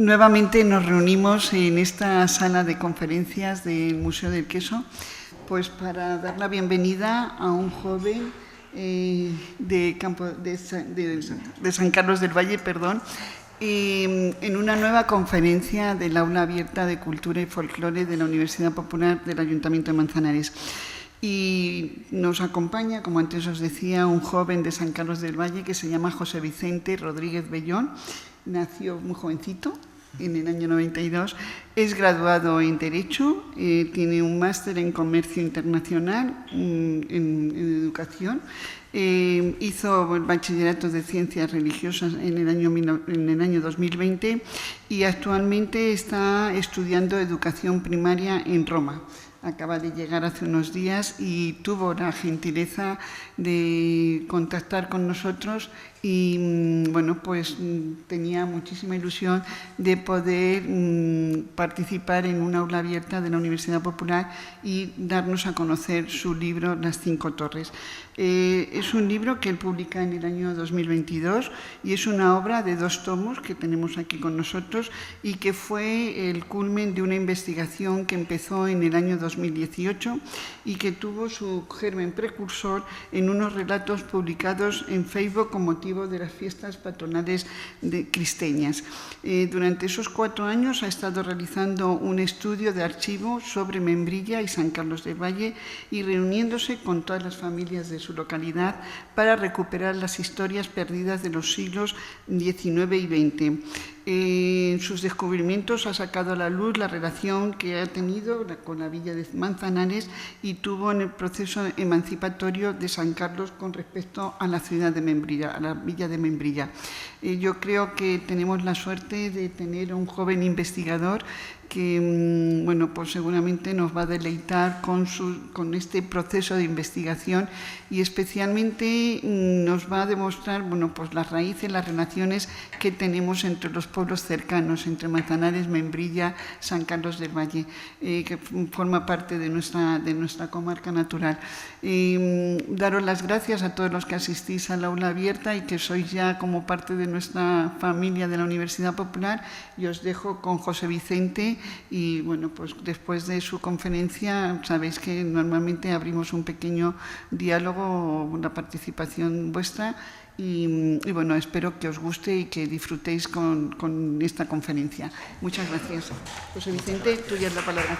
Nuevamente nos reunimos en esta sala de conferencias del Museo del Queso, pues para dar la bienvenida a un joven de San Carlos del Valle, en una nueva conferencia del Aula Abierta de Cultura y Folclore de la Universidad Popular del Ayuntamiento de Manzanares. Y nos acompaña, como antes os decía, un joven de San Carlos del Valle que se llama José Vicente Rodríguez Bellón. Nació muy jovencito, en el año 92. Es graduado en Derecho, tiene un máster en Comercio Internacional, en Educación. Hizo el Bachillerato de Ciencias Religiosas en el año 2020 y actualmente está estudiando Educación Primaria en Roma. Acaba de llegar hace unos días y tuvo la gentileza de contactar con nosotros y, bueno, pues tenía muchísima ilusión de poder participar en un aula abierta de la Universidad Popular y darnos a conocer su libro Las Cinco Torres. Es un libro que él publica en el año 2022 y es una obra de 2 tomos que tenemos aquí con nosotros y que fue el culmen de una investigación que empezó en el año 2018 y que tuvo su germen precursor en unos relatos publicados en Facebook con motivo de las fiestas patronales cristeñas. Durante esos 4 años ha estado realizando un estudio de archivo sobre Membrilla y San Carlos del Valle y reuniéndose con todas las familias de su localidad para recuperar las historias perdidas de los siglos XIX y XX. En sus descubrimientos ha sacado a la luz la relación que ha tenido con la villa de Manzanares y tuvo en el proceso emancipatorio de San Carlos con respecto a la ciudad de Membrilla, a la villa de Membrilla. Yo creo que tenemos la suerte de tener un joven investigador que, bueno, pues seguramente nos va a deleitar con este proceso de investigación y especialmente nos va a demostrar, bueno, pues las raíces, las relaciones que tenemos entre los pueblos cercanos, entre Manzanares, Membrilla, San Carlos del Valle, que forma parte de nuestra comarca natural. Daros las gracias a todos los que asistís al aula abierta y que sois ya como parte de nuestra familia de la Universidad Popular, y os dejo con José Vicente. Y bueno, pues después de su conferencia sabéis que normalmente abrimos un pequeño diálogo, una participación vuestra y bueno, espero que os guste y que disfrutéis con esta conferencia. Muchas gracias. José Vicente, tuya es la palabra.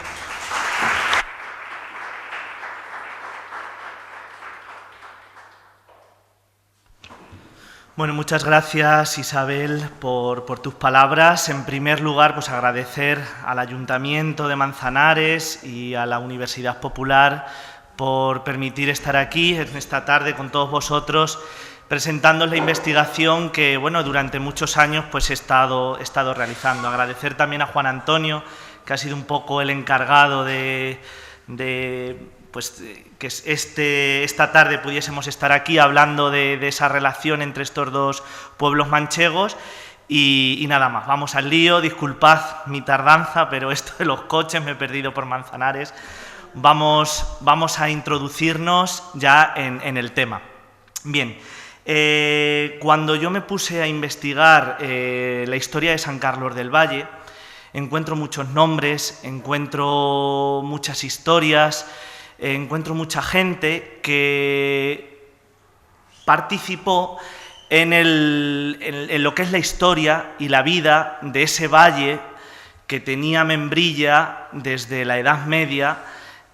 Bueno, muchas gracias, Isabel, por tus palabras. En primer lugar, pues agradecer al Ayuntamiento de Manzanares y a la Universidad Popular por permitir estar aquí en esta tarde con todos vosotros presentándoos la investigación que, bueno, durante muchos años pues he estado realizando. Agradecer también a Juan Antonio, que ha sido un poco el encargado de que esta tarde pudiésemos estar aquí hablando de esa relación entre estos 2 pueblos manchegos. Y nada más, vamos al lío. Disculpad mi tardanza, pero esto de los coches, me he perdido por Manzanares. Vamos a introducirnos ya en el tema. Bien, cuando yo me puse a investigar la historia de San Carlos del Valle, encuentro muchos nombres, encuentro muchas historias, encuentro mucha gente que participó en lo que es la historia y la vida de ese valle que tenía Membrilla desde la Edad Media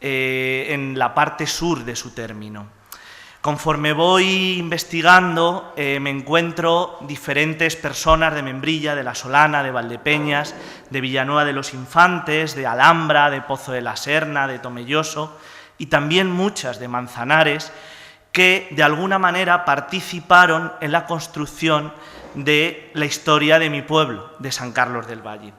en la parte sur de su término. Conforme voy investigando, me encuentro diferentes personas de Membrilla, de La Solana, de Valdepeñas, de Villanueva de los Infantes, de Alhambra, de Pozo de la Serna, de Tomelloso, y también muchas de Manzanares, que de alguna manera participaron en la construcción de la historia de mi pueblo, de San Carlos del Valle.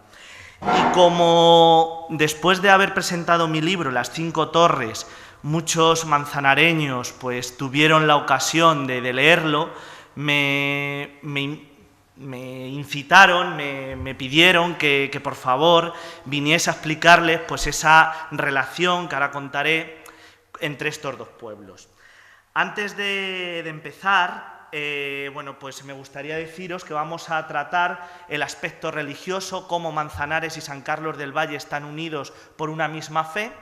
Y como después de haber presentado mi libro, Las Cinco Torres, muchos manzanareños pues tuvieron la ocasión de leerlo, me incitaron, me pidieron que por favor viniese a explicarles pues esa relación que ahora contaré entre estos 2 pueblos. Antes de empezar, bueno, pues me gustaría deciros que vamos a tratar el aspecto religioso, cómo Manzanares y San Carlos del Valle están unidos por una misma fe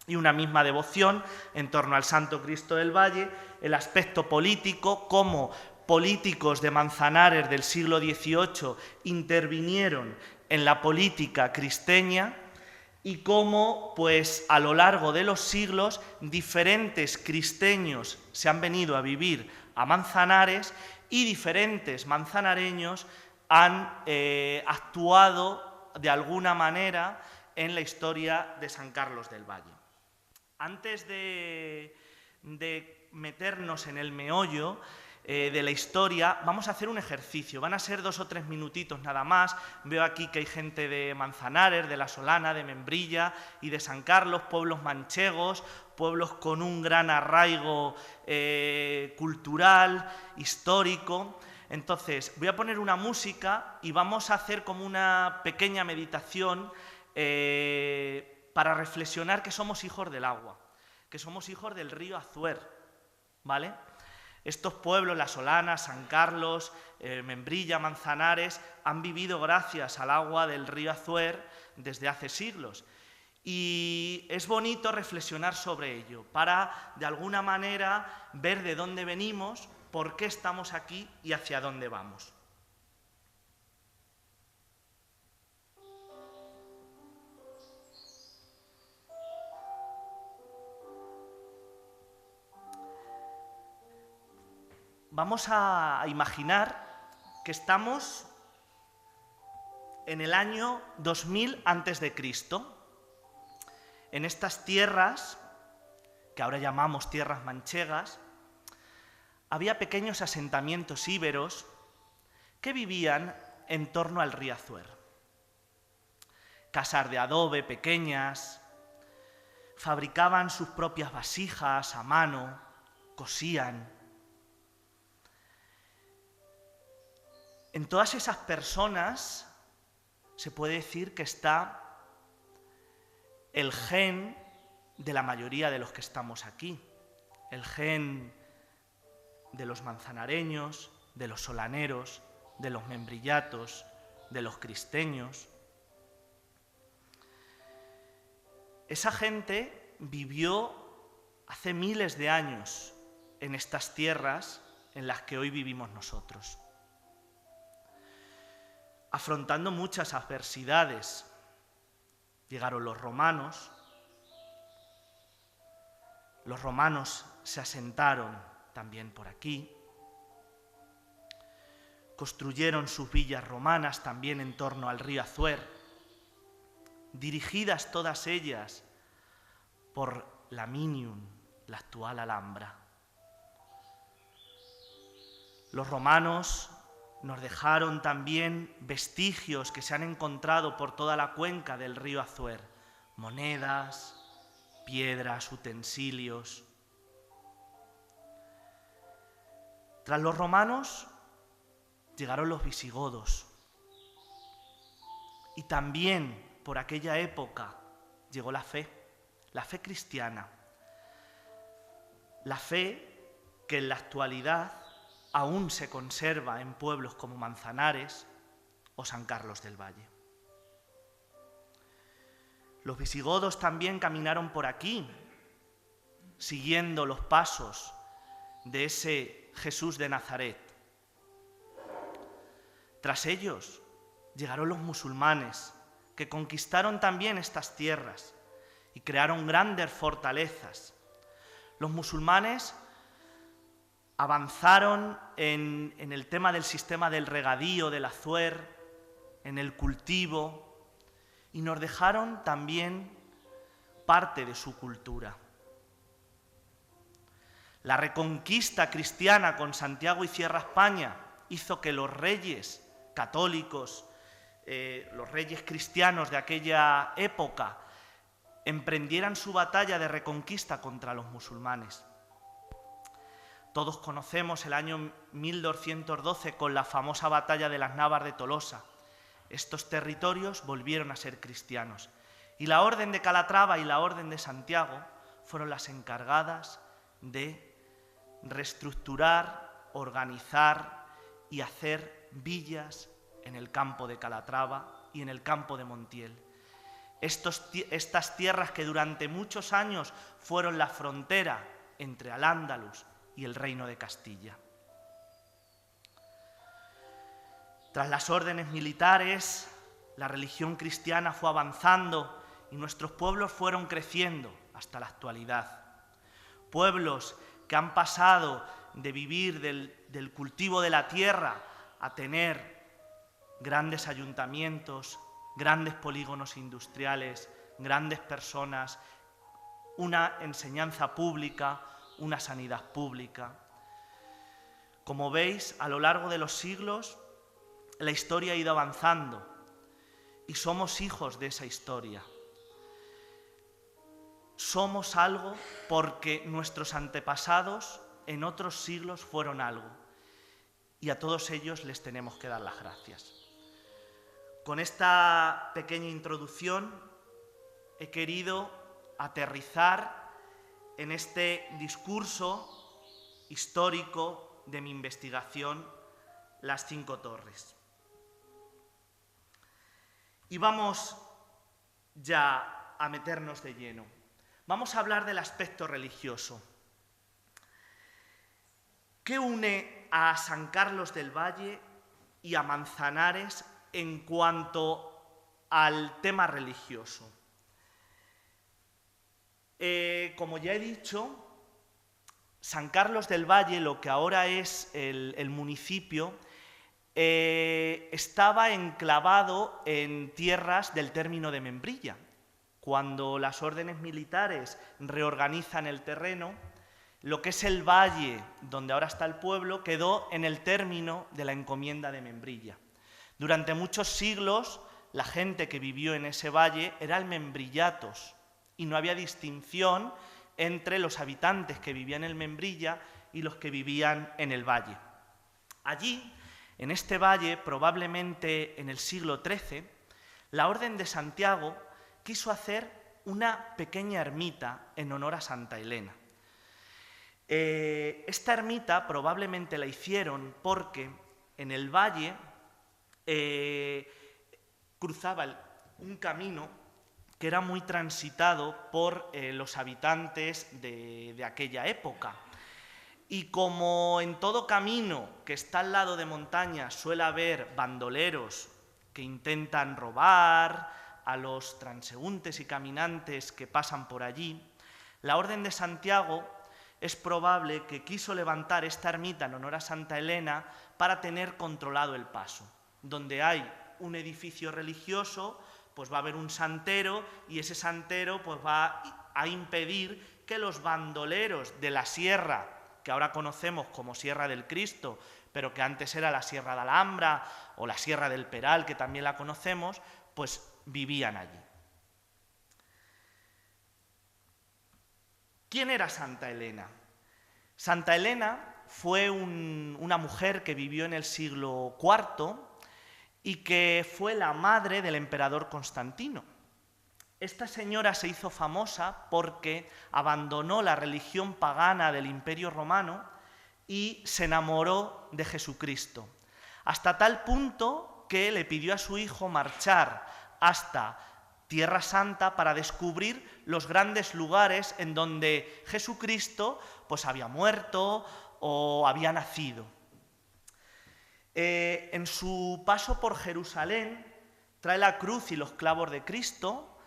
y una misma devoción en torno al Santo Cristo del Valle, el aspecto político, cómo políticos de Manzanares del siglo XVIII intervinieron en la política cristeña y cómo, pues, a lo largo de los siglos, diferentes cristeños se han venido a vivir a Manzanares y diferentes manzanareños han actuado de alguna manera en la historia de San Carlos del Valle. Antes de meternos en el meollo de la historia, vamos a hacer un ejercicio. Van a ser 2 o 3 minutitos nada más. Veo aquí que hay gente de Manzanares, de La Solana, de Membrilla y de San Carlos, pueblos manchegos, pueblos con un gran arraigo cultural, histórico. Entonces, voy a poner una música y vamos a hacer como una pequeña meditación para reflexionar que somos hijos del agua, que somos hijos del río Azuer, ¿vale? Estos pueblos, La Solana, San Carlos, Membrilla, Manzanares, han vivido gracias al agua del río Azuer desde hace siglos. Y es bonito reflexionar sobre ello, para de alguna manera ver de dónde venimos, por qué estamos aquí y hacia dónde vamos. Vamos a imaginar que estamos en el año 2000 a.C. En estas tierras, que ahora llamamos tierras manchegas, había pequeños asentamientos íberos que vivían en torno al río Azuer. Casas de adobe pequeñas, fabricaban sus propias vasijas a mano, cosían. En todas esas personas se puede decir que está el gen de la mayoría de los que estamos aquí, el gen de los manzanareños, de los solaneros, de los membrillatos, de los cristeños. Esa gente vivió hace miles de años en estas tierras en las que hoy vivimos nosotros, afrontando muchas adversidades. Llegaron los romanos se asentaron también por aquí, construyeron sus villas romanas también en torno al río Azuer, dirigidas todas ellas por Laminium, la actual Alhambra. Los romanos nos dejaron también vestigios que se han encontrado por toda la cuenca del río Azuer, monedas, piedras, utensilios. Tras los romanos llegaron los visigodos y también por aquella época llegó la fe cristiana, la fe que en la actualidad aún se conserva en pueblos como Manzanares o San Carlos del Valle. Los visigodos también caminaron por aquí, siguiendo los pasos de ese Jesús de Nazaret. Tras ellos llegaron los musulmanes, que conquistaron también estas tierras y crearon grandes fortalezas. Los musulmanes avanzaron en el tema del sistema del regadío, del Azuer, en el cultivo, y nos dejaron también parte de su cultura. La reconquista cristiana con Santiago y Cierra España hizo que los reyes católicos, los reyes cristianos de aquella época, emprendieran su batalla de reconquista contra los musulmanes. Todos conocemos el año 1212 con la famosa batalla de las Navas de Tolosa. Estos territorios volvieron a ser cristianos y la Orden de Calatrava y la Orden de Santiago fueron las encargadas de reestructurar organizar y hacer villas en el campo de Calatrava y en el campo de Montiel. Estas tierras que durante muchos años fueron la frontera entre Al-Ándalus y el Reino de Castilla. Tras las órdenes militares, la religión cristiana fue avanzando y nuestros pueblos fueron creciendo hasta la actualidad. Pueblos que han pasado de vivir del cultivo de la tierra a tener grandes ayuntamientos, grandes polígonos industriales, grandes personas, una enseñanza pública, una sanidad pública. Como veis, a lo largo de los siglos, la historia ha ido avanzando y somos hijos de esa historia. Somos algo porque nuestros antepasados en otros siglos fueron algo y a todos ellos les tenemos que dar las gracias. Con esta pequeña introducción he querido aterrizar en este discurso histórico de mi investigación, Las Cinco Torres. Y vamos ya a meternos de lleno. Vamos a hablar del aspecto religioso. ¿Qué une a San Carlos del Valle y a Manzanares en cuanto al tema religioso? Como ya he dicho, San Carlos del Valle, lo que ahora es el municipio, estaba enclavado en tierras del término de Membrilla. Cuando las órdenes militares reorganizan el terreno, lo que es el valle donde ahora está el pueblo quedó en el término de la encomienda de Membrilla. Durante muchos siglos, la gente que vivió en ese valle eran membrillatos y no había distinción entre los habitantes que vivían en Membrilla y los que vivían en el valle. Allí, en este valle, probablemente en el siglo XIII, la Orden de Santiago quiso hacer una pequeña ermita en honor a Santa Elena. Esta ermita probablemente la hicieron porque en el valle cruzaba un camino que era muy transitado por los habitantes de aquella época. Y como en todo camino que está al lado de montaña suele haber bandoleros que intentan robar a los transeúntes y caminantes que pasan por allí, la Orden de Santiago es probable que quiso levantar esta ermita en honor a Santa Elena para tener controlado el paso. Donde hay un edificio religioso, pues va a haber un santero y ese santero pues va a impedir que los bandoleros de la sierra, que ahora conocemos como Sierra del Cristo, pero que antes era la Sierra de Alhambra o la Sierra del Peral, que también la conocemos, pues vivían allí. ¿Quién era Santa Elena? Santa Elena fue una mujer que vivió en el siglo IV y que fue la madre del emperador Constantino. Esta señora se hizo famosa porque abandonó la religión pagana del Imperio Romano y se enamoró de Jesucristo, hasta tal punto que le pidió a su hijo marchar hasta Tierra Santa para descubrir los grandes lugares en donde Jesucristo pues había muerto o había nacido. En su paso por Jerusalén trae la cruz y los clavos de Cristo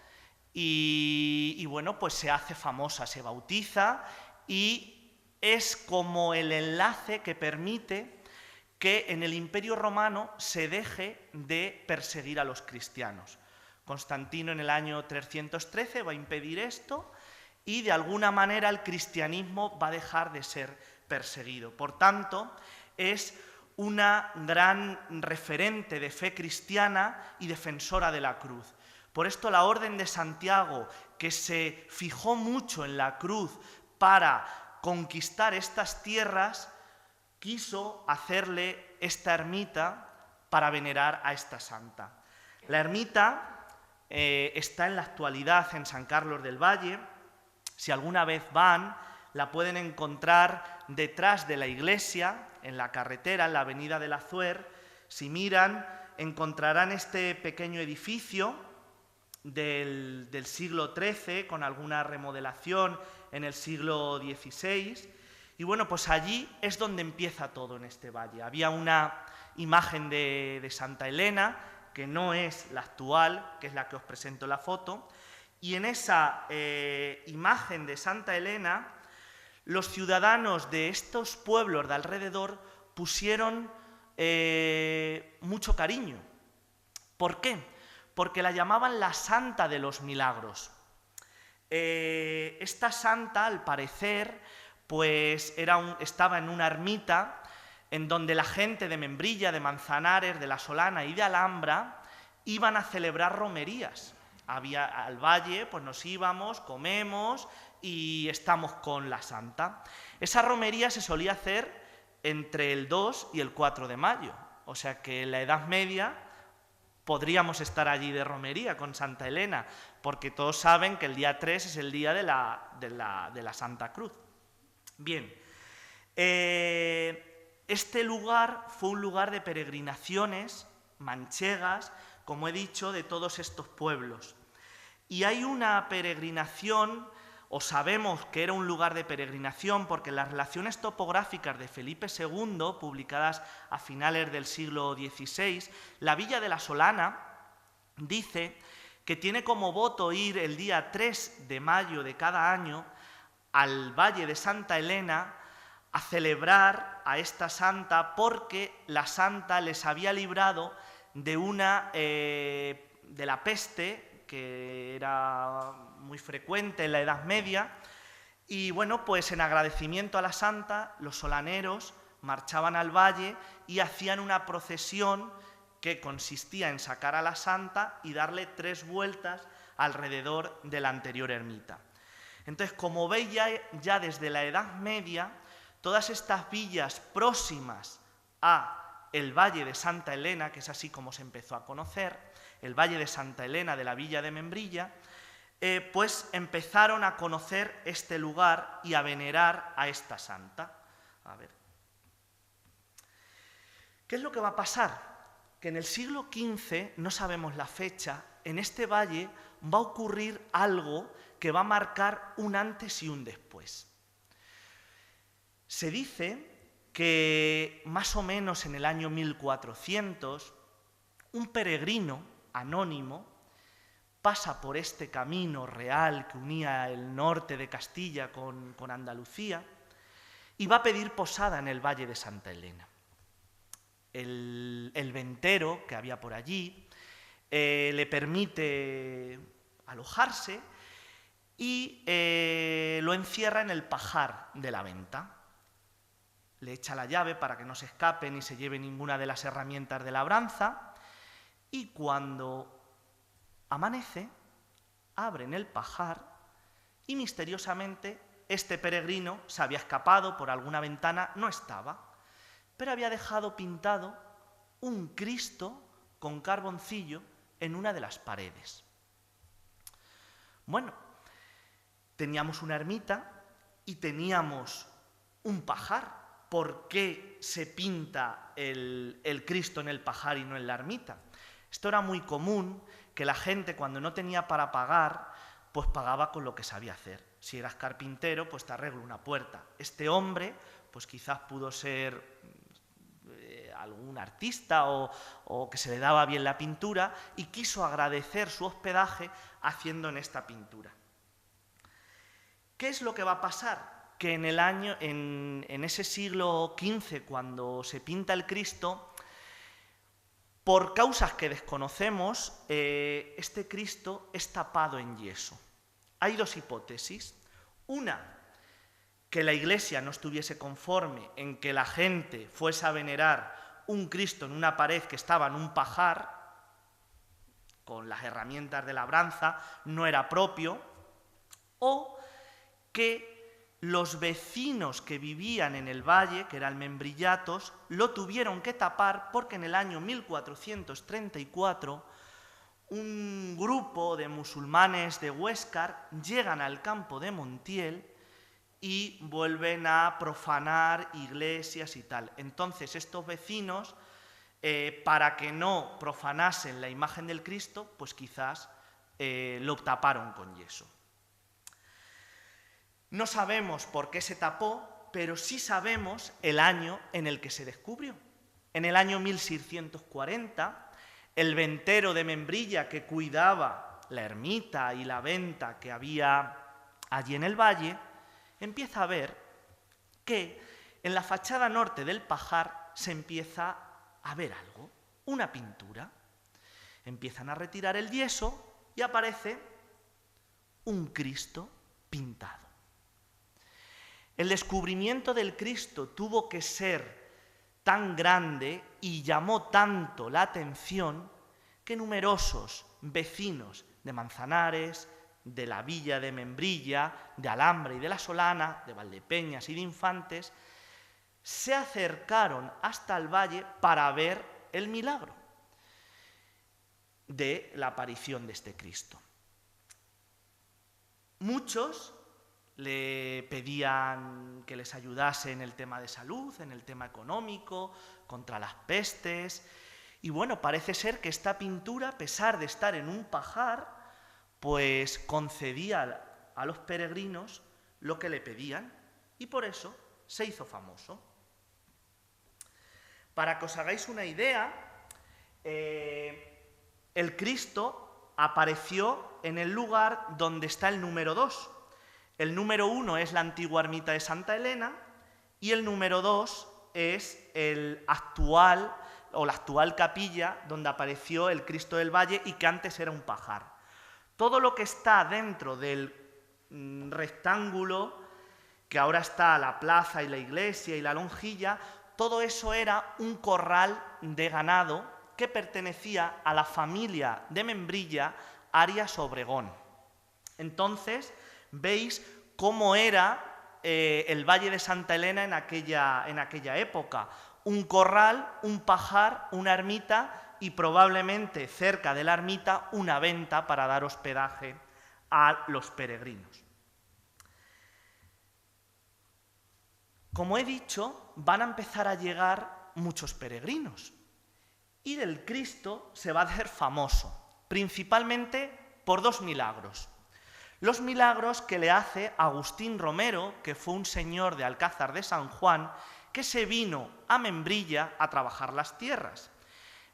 y bueno, pues se hace famosa, se bautiza y es como el enlace que permite que en el Imperio Romano se deje de perseguir a los cristianos. Constantino en el año 313 va a impedir esto y de alguna manera el cristianismo va a dejar de ser perseguido. Por tanto, es una gran referente de fe cristiana y defensora de la cruz. Por esto la Orden de Santiago, que se fijó mucho en la cruz para conquistar estas tierras, quiso hacerle esta ermita para venerar a esta santa. La ermita está en la actualidad en San Carlos del Valle. Si alguna vez van, la pueden encontrar detrás de la iglesia, en la carretera, en la avenida del Azuer. Si miran, encontrarán este pequeño edificio del siglo XIII, con alguna remodelación en el siglo XVI. Y bueno, pues allí es donde empieza todo en este valle. Había una imagen de Santa Elena, que no es la actual, que es la que os presento en la foto, y en esa imagen de Santa Elena, los ciudadanos de estos pueblos de alrededor pusieron mucho cariño. ¿Por qué? Porque la llamaban la Santa de los Milagros. Esta santa, al parecer, pues estaba en una ermita en donde la gente de Membrilla, de Manzanares, de La Solana y de Alhambra iban a celebrar romerías. Al valle, pues nos íbamos, comemos y estamos con la santa. Esa romería se solía hacer entre el 2 y el 4 de mayo, o sea que en la Edad Media podríamos estar allí de romería con Santa Elena, porque todos saben que el día 3 es el día de la Santa Cruz. Bien, este lugar fue un lugar de peregrinaciones manchegas, como he dicho, de todos estos pueblos. Y hay una peregrinación, o sabemos que era un lugar de peregrinación, porque las relaciones topográficas de Felipe II, publicadas a finales del siglo XVI, la villa de La Solana dice que tiene como voto ir el día 3 de mayo de cada año al Valle de Santa Elena a celebrar a esta santa, porque la santa les había librado de la peste, que era muy frecuente en la Edad Media, y bueno, pues en agradecimiento a la santa, los solaneros marchaban al valle y hacían una procesión que consistía en sacar a la santa y darle 3 vueltas alrededor de la anterior ermita. Entonces, como veis ya desde la Edad Media, todas estas villas próximas a el Valle de Santa Elena, que es así como se empezó a conocer, el Valle de Santa Elena de la villa de Membrilla, pues empezaron a conocer este lugar y a venerar a esta santa. A ver. ¿Qué es lo que va a pasar? Que en el siglo XV, no sabemos la fecha, en este valle va a ocurrir algo que va a marcar un antes y un después. Se dice que más o menos en el año 1400, un peregrino anónimo pasa por este camino real que unía el norte de Castilla con Andalucía y va a pedir posada en el Valle de Santa Elena. El ventero que había por allí le permite alojarse y lo encierra en el pajar de la venta. Le echa la llave para que no se escape ni se lleve ninguna de las herramientas de labranza, y cuando amanece, abren el pajar y misteriosamente este peregrino se había escapado por alguna ventana, no estaba, pero había dejado pintado un Cristo con carboncillo en una de las paredes. Bueno, teníamos una ermita y teníamos un pajar. ¿Por qué se pinta el Cristo en el pajar y no en la ermita? Esto era muy común, que la gente cuando no tenía para pagar, pues pagaba con lo que sabía hacer. Si eras carpintero, pues te arreglo una puerta. Este hombre, pues quizás pudo ser algún artista o que se le daba bien la pintura y quiso agradecer su hospedaje haciendo en esta pintura. ¿Qué es lo que va a pasar? Que en ese siglo XV, cuando se pinta el Cristo, por causas que desconocemos, este Cristo es tapado en yeso. Hay 2 hipótesis. Una, que la Iglesia no estuviese conforme en que la gente fuese a venerar un Cristo en una pared que estaba en un pajar, con las herramientas de labranza, no era propio, o que los vecinos que vivían en el valle, que eran membrillatos, lo tuvieron que tapar porque en el año 1434 un grupo de musulmanes de Huéscar llegan al campo de Montiel y vuelven a profanar iglesias y tal. Entonces estos vecinos, para que no profanasen la imagen del Cristo, pues quizás lo taparon con yeso. No sabemos por qué se tapó, pero sí sabemos el año en el que se descubrió. En el año 1640, el ventero de Membrilla, que cuidaba la ermita y la venta que había allí en el valle, empieza a ver que en la fachada norte del pajar se empieza a ver algo, una pintura. Empiezan a retirar el yeso y aparece un Cristo pintado. El descubrimiento del Cristo tuvo que ser tan grande y llamó tanto la atención que numerosos vecinos de Manzanares, de la villa de Membrilla, de Alhambra y de la Solana, de Valdepeñas y de Infantes, se acercaron hasta el valle para ver el milagro de la aparición de este Cristo. Muchos le pedían que les ayudase en el tema de salud, en el tema económico, contra las pestes. Y bueno, parece ser que esta pintura, a pesar de estar en un pajar, pues concedía a los peregrinos lo que le pedían y por eso se hizo famoso. Para que os hagáis una idea, el Cristo apareció en el lugar donde está el número 2. El número 1 es la antigua ermita de Santa Elena y el número 2 es la actual capilla donde apareció el Cristo del Valle y que antes era un pajar. Todo lo que está dentro del rectángulo, que ahora está la plaza y la iglesia y la lonjilla, todo eso era un corral de ganado que pertenecía a la familia de Membrilla, Arias Obregón. Entonces, veis cómo era el Valle de Santa Elena en aquella época. Un corral, un pajar, una ermita y probablemente cerca de la ermita una venta para dar hospedaje a los peregrinos. Como he dicho, van a empezar a llegar muchos peregrinos y del Cristo se va a hacer famoso, principalmente por 2 milagros. Los milagros que le hace Agustín Romero, que fue un señor de Alcázar de San Juan, que se vino a Membrilla a trabajar las tierras.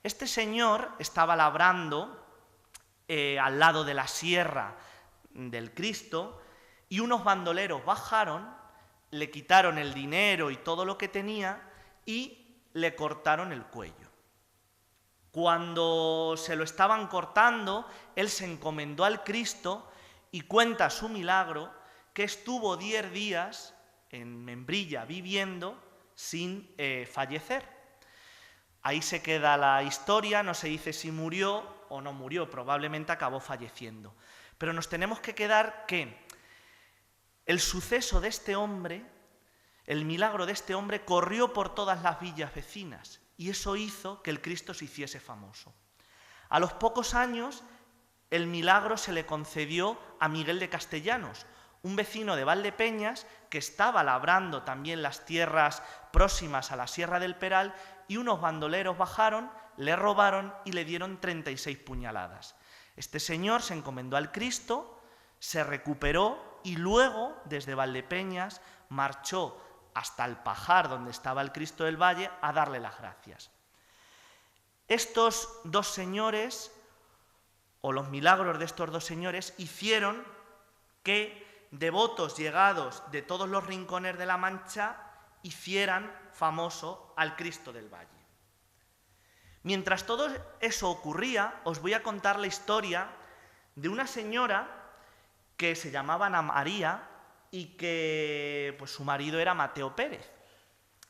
Este señor estaba labrando al lado de la sierra del Cristo y unos bandoleros bajaron, le quitaron el dinero y todo lo que tenía y le cortaron el cuello. Cuando se lo estaban cortando, él se encomendó al Cristo y cuenta su milagro, que estuvo 10 días en Membrilla viviendo sin fallecer. Ahí se queda la historia, no se dice si murió o no murió, probablemente acabó falleciendo. Pero nos tenemos que quedar que el suceso de este hombre, el milagro de este hombre, corrió por todas las villas vecinas y eso hizo que el Cristo se hiciese famoso. A los pocos años, el milagro se le concedió a Miguel de Castellanos, un vecino de Valdepeñas que estaba labrando también las tierras próximas a la Sierra del Peral y unos bandoleros bajaron, le robaron y le dieron 36 puñaladas. Este señor se encomendó al Cristo, se recuperó y luego, desde Valdepeñas, marchó hasta el pajar donde estaba el Cristo del Valle a darle las gracias. Estos 2 señores, o los milagros de estos 2 señores, hicieron que devotos llegados de todos los rincones de la Mancha hicieran famoso al Cristo del Valle. Mientras todo eso ocurría, os voy a contar la historia de una señora que se llamaba Ana María y que pues, su marido era Mateo Pérez.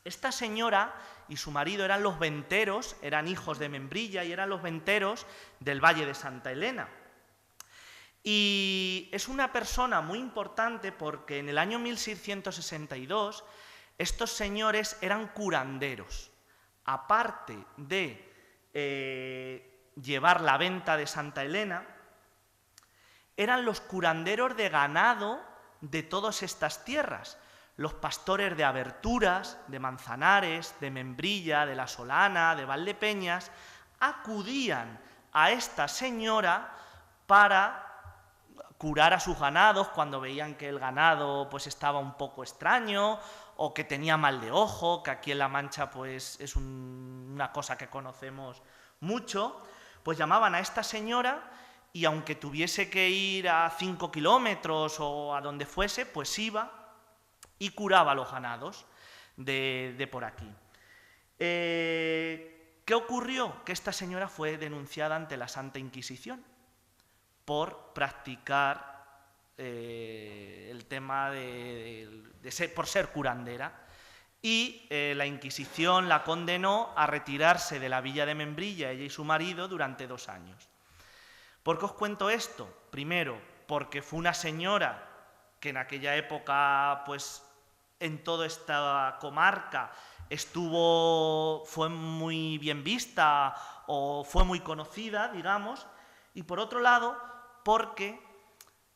Esta señora y su marido eran los venteros, eran hijos de Membrilla y eran los venteros del Valle de Santa Elena. Y es una persona muy importante porque en el año 1662 estos señores eran curanderos. Aparte de llevar la venta de Santa Elena, eran los curanderos de ganado de todas estas tierras. Los pastores de Aberturas, de Manzanares, de Membrilla, de La Solana, de Valdepeñas, acudían a esta señora para curar a sus ganados cuando veían que el ganado pues estaba un poco extraño o que tenía mal de ojo, que aquí en La Mancha pues es una cosa que conocemos mucho, pues llamaban a esta señora y aunque tuviese que ir a 5 kilómetros o a donde fuese, pues iba y curaba a los ganados de por aquí. ¿Qué ocurrió? Que esta señora fue denunciada ante la Santa Inquisición por practicar el tema por ser curandera, y la Inquisición la condenó a retirarse de la villa de Membrilla, ella y su marido, durante 2 años. ¿Por qué os cuento esto? Primero, porque fue una señora que en aquella época, pues en toda esta comarca, fue muy bien vista o fue muy conocida, digamos, y por otro lado, porque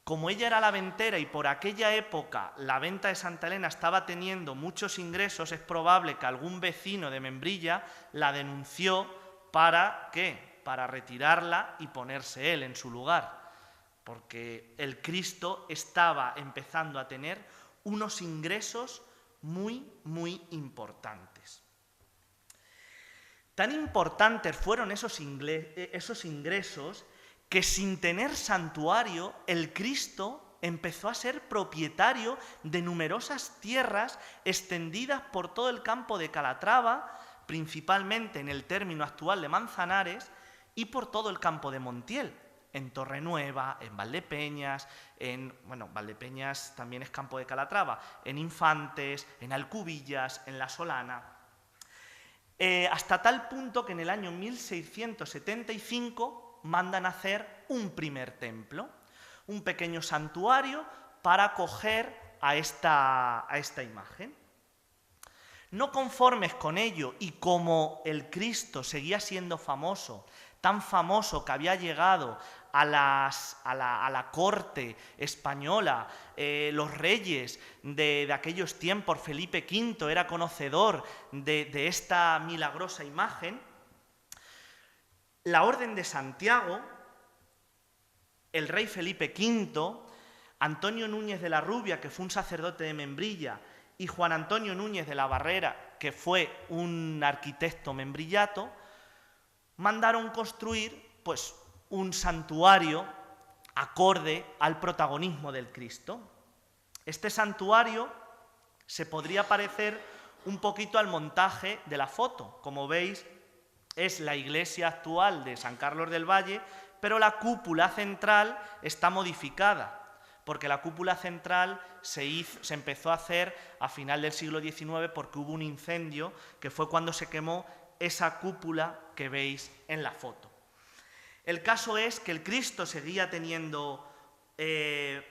como ella era la ventera y por aquella época la venta de Santa Elena estaba teniendo muchos ingresos, es probable que algún vecino de Membrilla la denunció para ¿qué? Para retirarla y ponerse él en su lugar, porque el Cristo estaba empezando a tener unos ingresos muy, muy importantes. Tan importantes fueron esos ingresos que sin tener santuario, el Cristo empezó a ser propietario de numerosas tierras extendidas por todo el campo de Calatrava, principalmente en el término actual de Manzanares, y por todo el campo de Montiel, en Torrenueva, en Valdepeñas, Valdepeñas también es campo de Calatrava, en Infantes, en Alcubillas, en La Solana, hasta tal punto que en el año 1675 mandan hacer un primer templo, un pequeño santuario para acoger a esta imagen. No conformes con ello, y como el Cristo seguía siendo famoso, tan famoso que había llegado a la corte española, los reyes de aquellos tiempos, Felipe V era conocedor de esta milagrosa imagen, la Orden de Santiago, el rey Felipe V, Antonio Núñez de la Rubia, que fue un sacerdote de Membrilla, y Juan Antonio Núñez de la Barrera, que fue un arquitecto membrillato, mandaron construir pues, un santuario acorde al protagonismo del Cristo. Este santuario se podría parecer un poquito al montaje de la foto. Como veis, es la iglesia actual de San Carlos del Valle, pero la cúpula central está modificada, porque la cúpula central se empezó a hacer a final del siglo XIX porque hubo un incendio que fue cuando se quemó esa cúpula que veis en la foto. El caso es que el Cristo seguía teniendo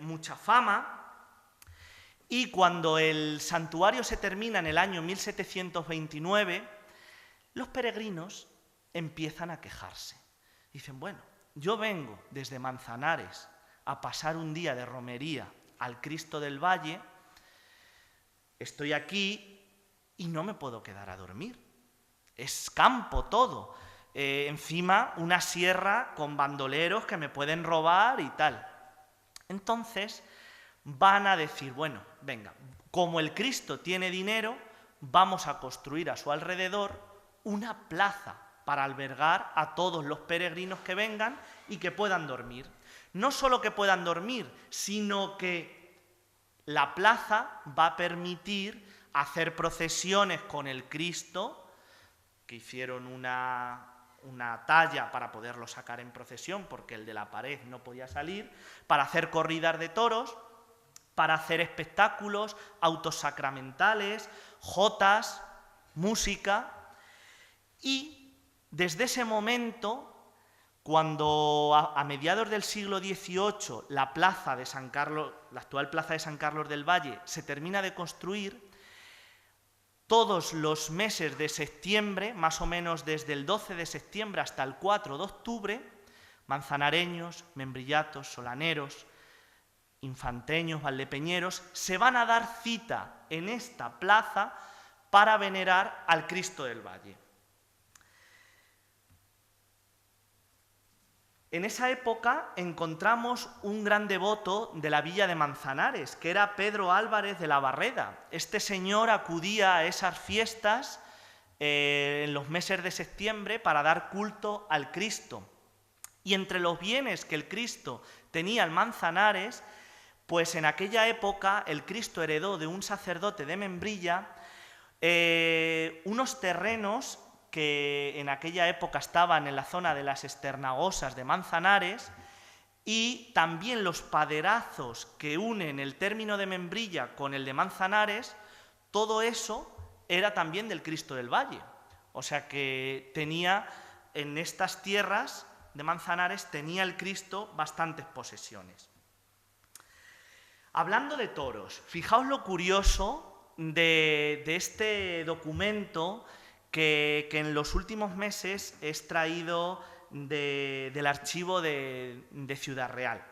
mucha fama, y cuando el santuario se termina en el año 1729, los peregrinos empiezan a quejarse. Dicen, bueno, yo vengo desde Manzanares a pasar un día de romería al Cristo del Valle, estoy aquí y no me puedo quedar a dormir. Es campo todo, encima una sierra con bandoleros que me pueden robar y tal. Entonces van a decir, bueno, venga, como el Cristo tiene dinero, vamos a construir a su alrededor una plaza para albergar a todos los peregrinos que vengan y que puedan dormir. No solo que puedan dormir, sino que la plaza va a permitir hacer procesiones con el Cristo, que hicieron una talla para poderlo sacar en procesión, porque el de la pared no podía salir, para hacer corridas de toros, para hacer espectáculos, autos sacramentales, jotas, música. Y desde ese momento, cuando a mediados del siglo XVIII la plaza de San Carlos, la actual plaza de San Carlos del Valle, se termina de construir, todos los meses de septiembre, más o menos desde el 12 de septiembre hasta el 4 de octubre, manzanareños, membrillatos, solaneros, infanteños, valdepeñeros, se van a dar cita en esta plaza para venerar al Cristo del Valle. En esa época encontramos un gran devoto de la villa de Manzanares, que era Pedro Álvarez de la Barreda. Este señor acudía a esas fiestas en los meses de septiembre para dar culto al Cristo. Y entre los bienes que el Cristo tenía en Manzanares, pues en aquella época el Cristo heredó de un sacerdote de Membrilla unos terrenos que en aquella época estaban en la zona de las Esternagosas de Manzanares, y también los paderazos que unen el término de Membrilla con el de Manzanares, todo eso era también del Cristo del Valle. O sea que tenía en estas tierras de Manzanares, tenía el Cristo bastantes posesiones. Hablando de toros, fijaos lo curioso de este documento que en los últimos meses he extraído del archivo de Ciudad Real.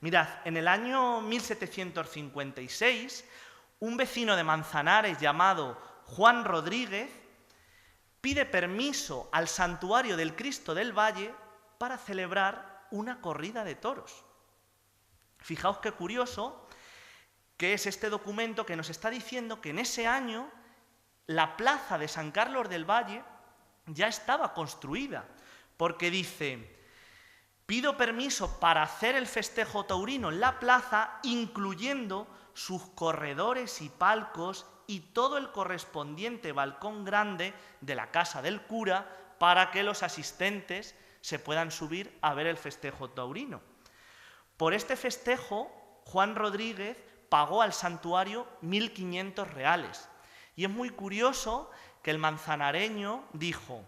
Mirad, en el año 1756, un vecino de Manzanares llamado Juan Rodríguez pide permiso al santuario del Cristo del Valle para celebrar una corrida de toros. Fijaos qué curioso que es este documento que nos está diciendo que en ese año la plaza de San Carlos del Valle ya estaba construida, porque dice: pido permiso para hacer el festejo taurino en la plaza, incluyendo sus corredores y palcos y todo el correspondiente balcón grande de la casa del cura, para que los asistentes se puedan subir a ver el festejo taurino. Por este festejo, Juan Rodríguez pagó al santuario 1.500 reales. Y es muy curioso que el manzanareño dijo: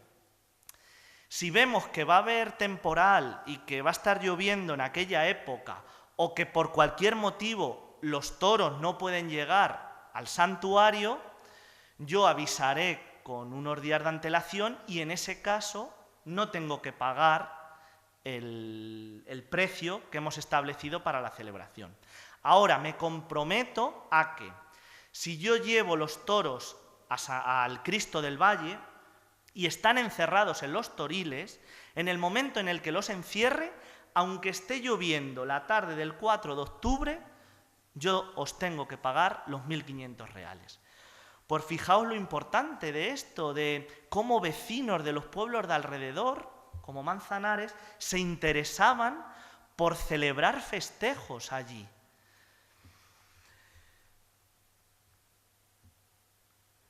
si vemos que va a haber temporal y que va a estar lloviendo en aquella época, o que por cualquier motivo los toros no pueden llegar al santuario, yo avisaré con unos días de antelación y en ese caso no tengo que pagar el precio que hemos establecido para la celebración. Ahora me comprometo a que si yo llevo los toros al Cristo del Valle y están encerrados en los toriles, en el momento en el que los encierre, aunque esté lloviendo la tarde del 4 de octubre, yo os tengo que pagar los 1.500 reales. Por fijaos lo importante de esto, de cómo vecinos de los pueblos de alrededor, como Manzanares, se interesaban por celebrar festejos allí.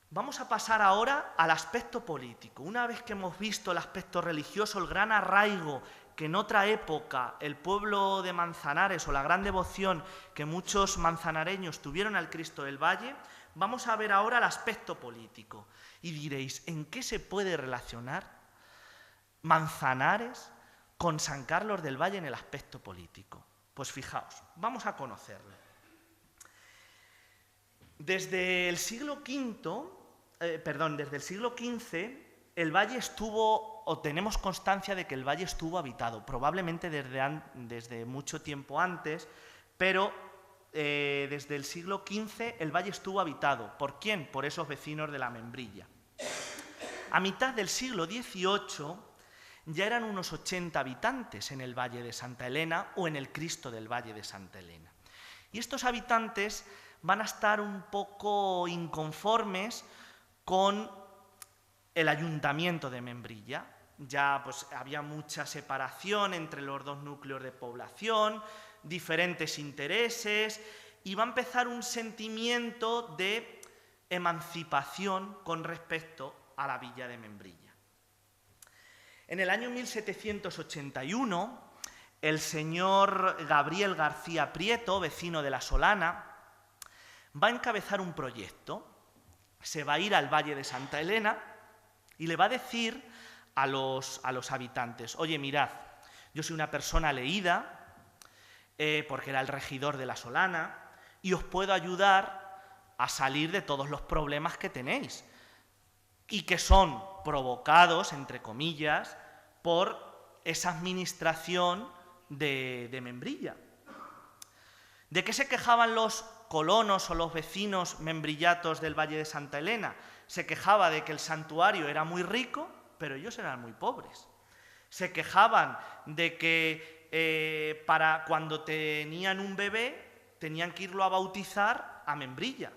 Vamos a pasar ahora al aspecto político. Una vez que hemos visto el aspecto religioso, el gran arraigo que en otra época el pueblo de Manzanares o la gran devoción que muchos manzanareños tuvieron al Cristo del Valle, vamos a ver ahora el aspecto político. Y diréis, ¿en qué se puede relacionar Manzanares con San Carlos del Valle en el aspecto político? Pues fijaos, vamos a conocerlo. Desde el siglo XV, el valle estuvo, o tenemos constancia de que el valle estuvo habitado, probablemente desde mucho tiempo antes, pero desde el siglo XV el valle estuvo habitado. ¿Por quién? Por esos vecinos de la Membrilla. A mitad del siglo XVIII ya eran unos 80 habitantes en el Valle de Santa Elena o en el Cristo del Valle de Santa Elena. Y estos habitantes van a estar un poco inconformes con el ayuntamiento de Membrilla. Ya pues había mucha separación entre los dos núcleos de población, diferentes intereses, y va a empezar un sentimiento de emancipación con respecto a la villa de Membrilla. En el año 1781, el señor Gabriel García Prieto, vecino de La Solana, va a encabezar un proyecto. Se va a ir al Valle de Santa Elena y le va a decir a los habitantes: oye, mirad, yo soy una persona leída, porque era el regidor de La Solana, y os puedo ayudar a salir de todos los problemas que tenéis y que son provocados, entre comillas, por esa administración de Membrilla. ¿De qué se quejaban los colonos o los vecinos membrillatos del Valle de Santa Elena? Se quejaba de que el santuario era muy rico, pero ellos eran muy pobres. Se quejaban de que para cuando tenían un bebé tenían que irlo a bautizar a Membrilla.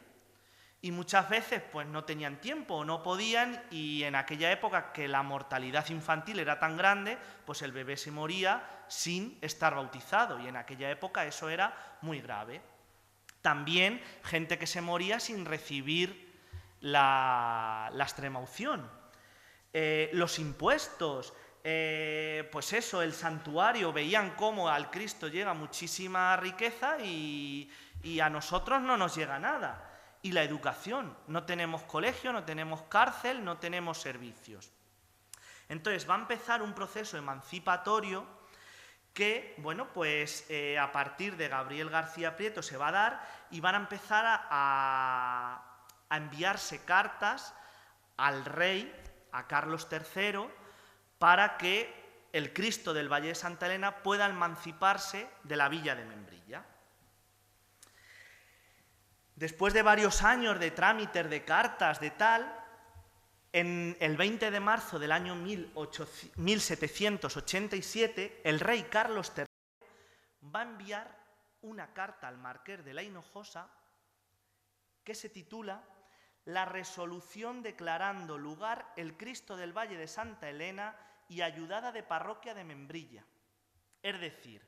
Y muchas veces pues no tenían tiempo o no podían, y en aquella época que la mortalidad infantil era tan grande, pues el bebé se moría sin estar bautizado, y en aquella época eso era muy grave. También gente que se moría sin recibir la extremaunción. Los impuestos, pues eso, el santuario, veían cómo al Cristo llega muchísima riqueza y a nosotros no nos llega nada. Y la educación, no tenemos colegio, no tenemos cárcel, no tenemos servicios. Entonces va a empezar un proceso emancipatorio que, bueno, pues a partir de Gabriel García Prieto se va a dar, y van a empezar a enviarse cartas al rey, a Carlos III, para que el Cristo del Valle de Santa Elena pueda emanciparse de la villa de Membrilla. Después de varios años de trámites, de cartas, de tal, en el 20 de marzo del año 1787, el rey Carlos III va a enviar una carta al marqués de la Hinojosa que se titula La resolución declarando lugar el Cristo del Valle de Santa Elena y ayudada de parroquia de Membrilla. Es decir,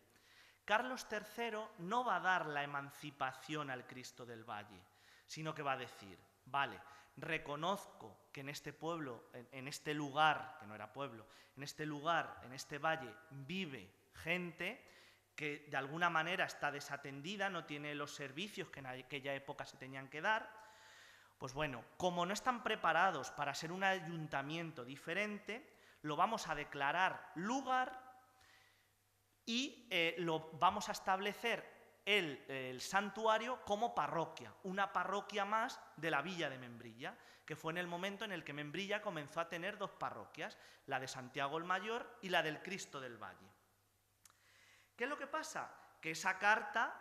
Carlos III no va a dar la emancipación al Cristo del Valle, sino que va a decir, vale, reconozco que en este pueblo, en este lugar, que no era pueblo, en este lugar, en este valle, vive gente que de alguna manera está desatendida, no tiene los servicios que en aquella época se tenían que dar. Pues bueno, como no están preparados para ser un ayuntamiento diferente, lo vamos a declarar lugar y lo vamos a establecer el santuario como parroquia, una parroquia más de la villa de Membrilla, que fue en el momento en el que Membrilla comenzó a tener dos parroquias, la de Santiago el Mayor y la del Cristo del Valle. ¿Qué es lo que pasa? Que esa carta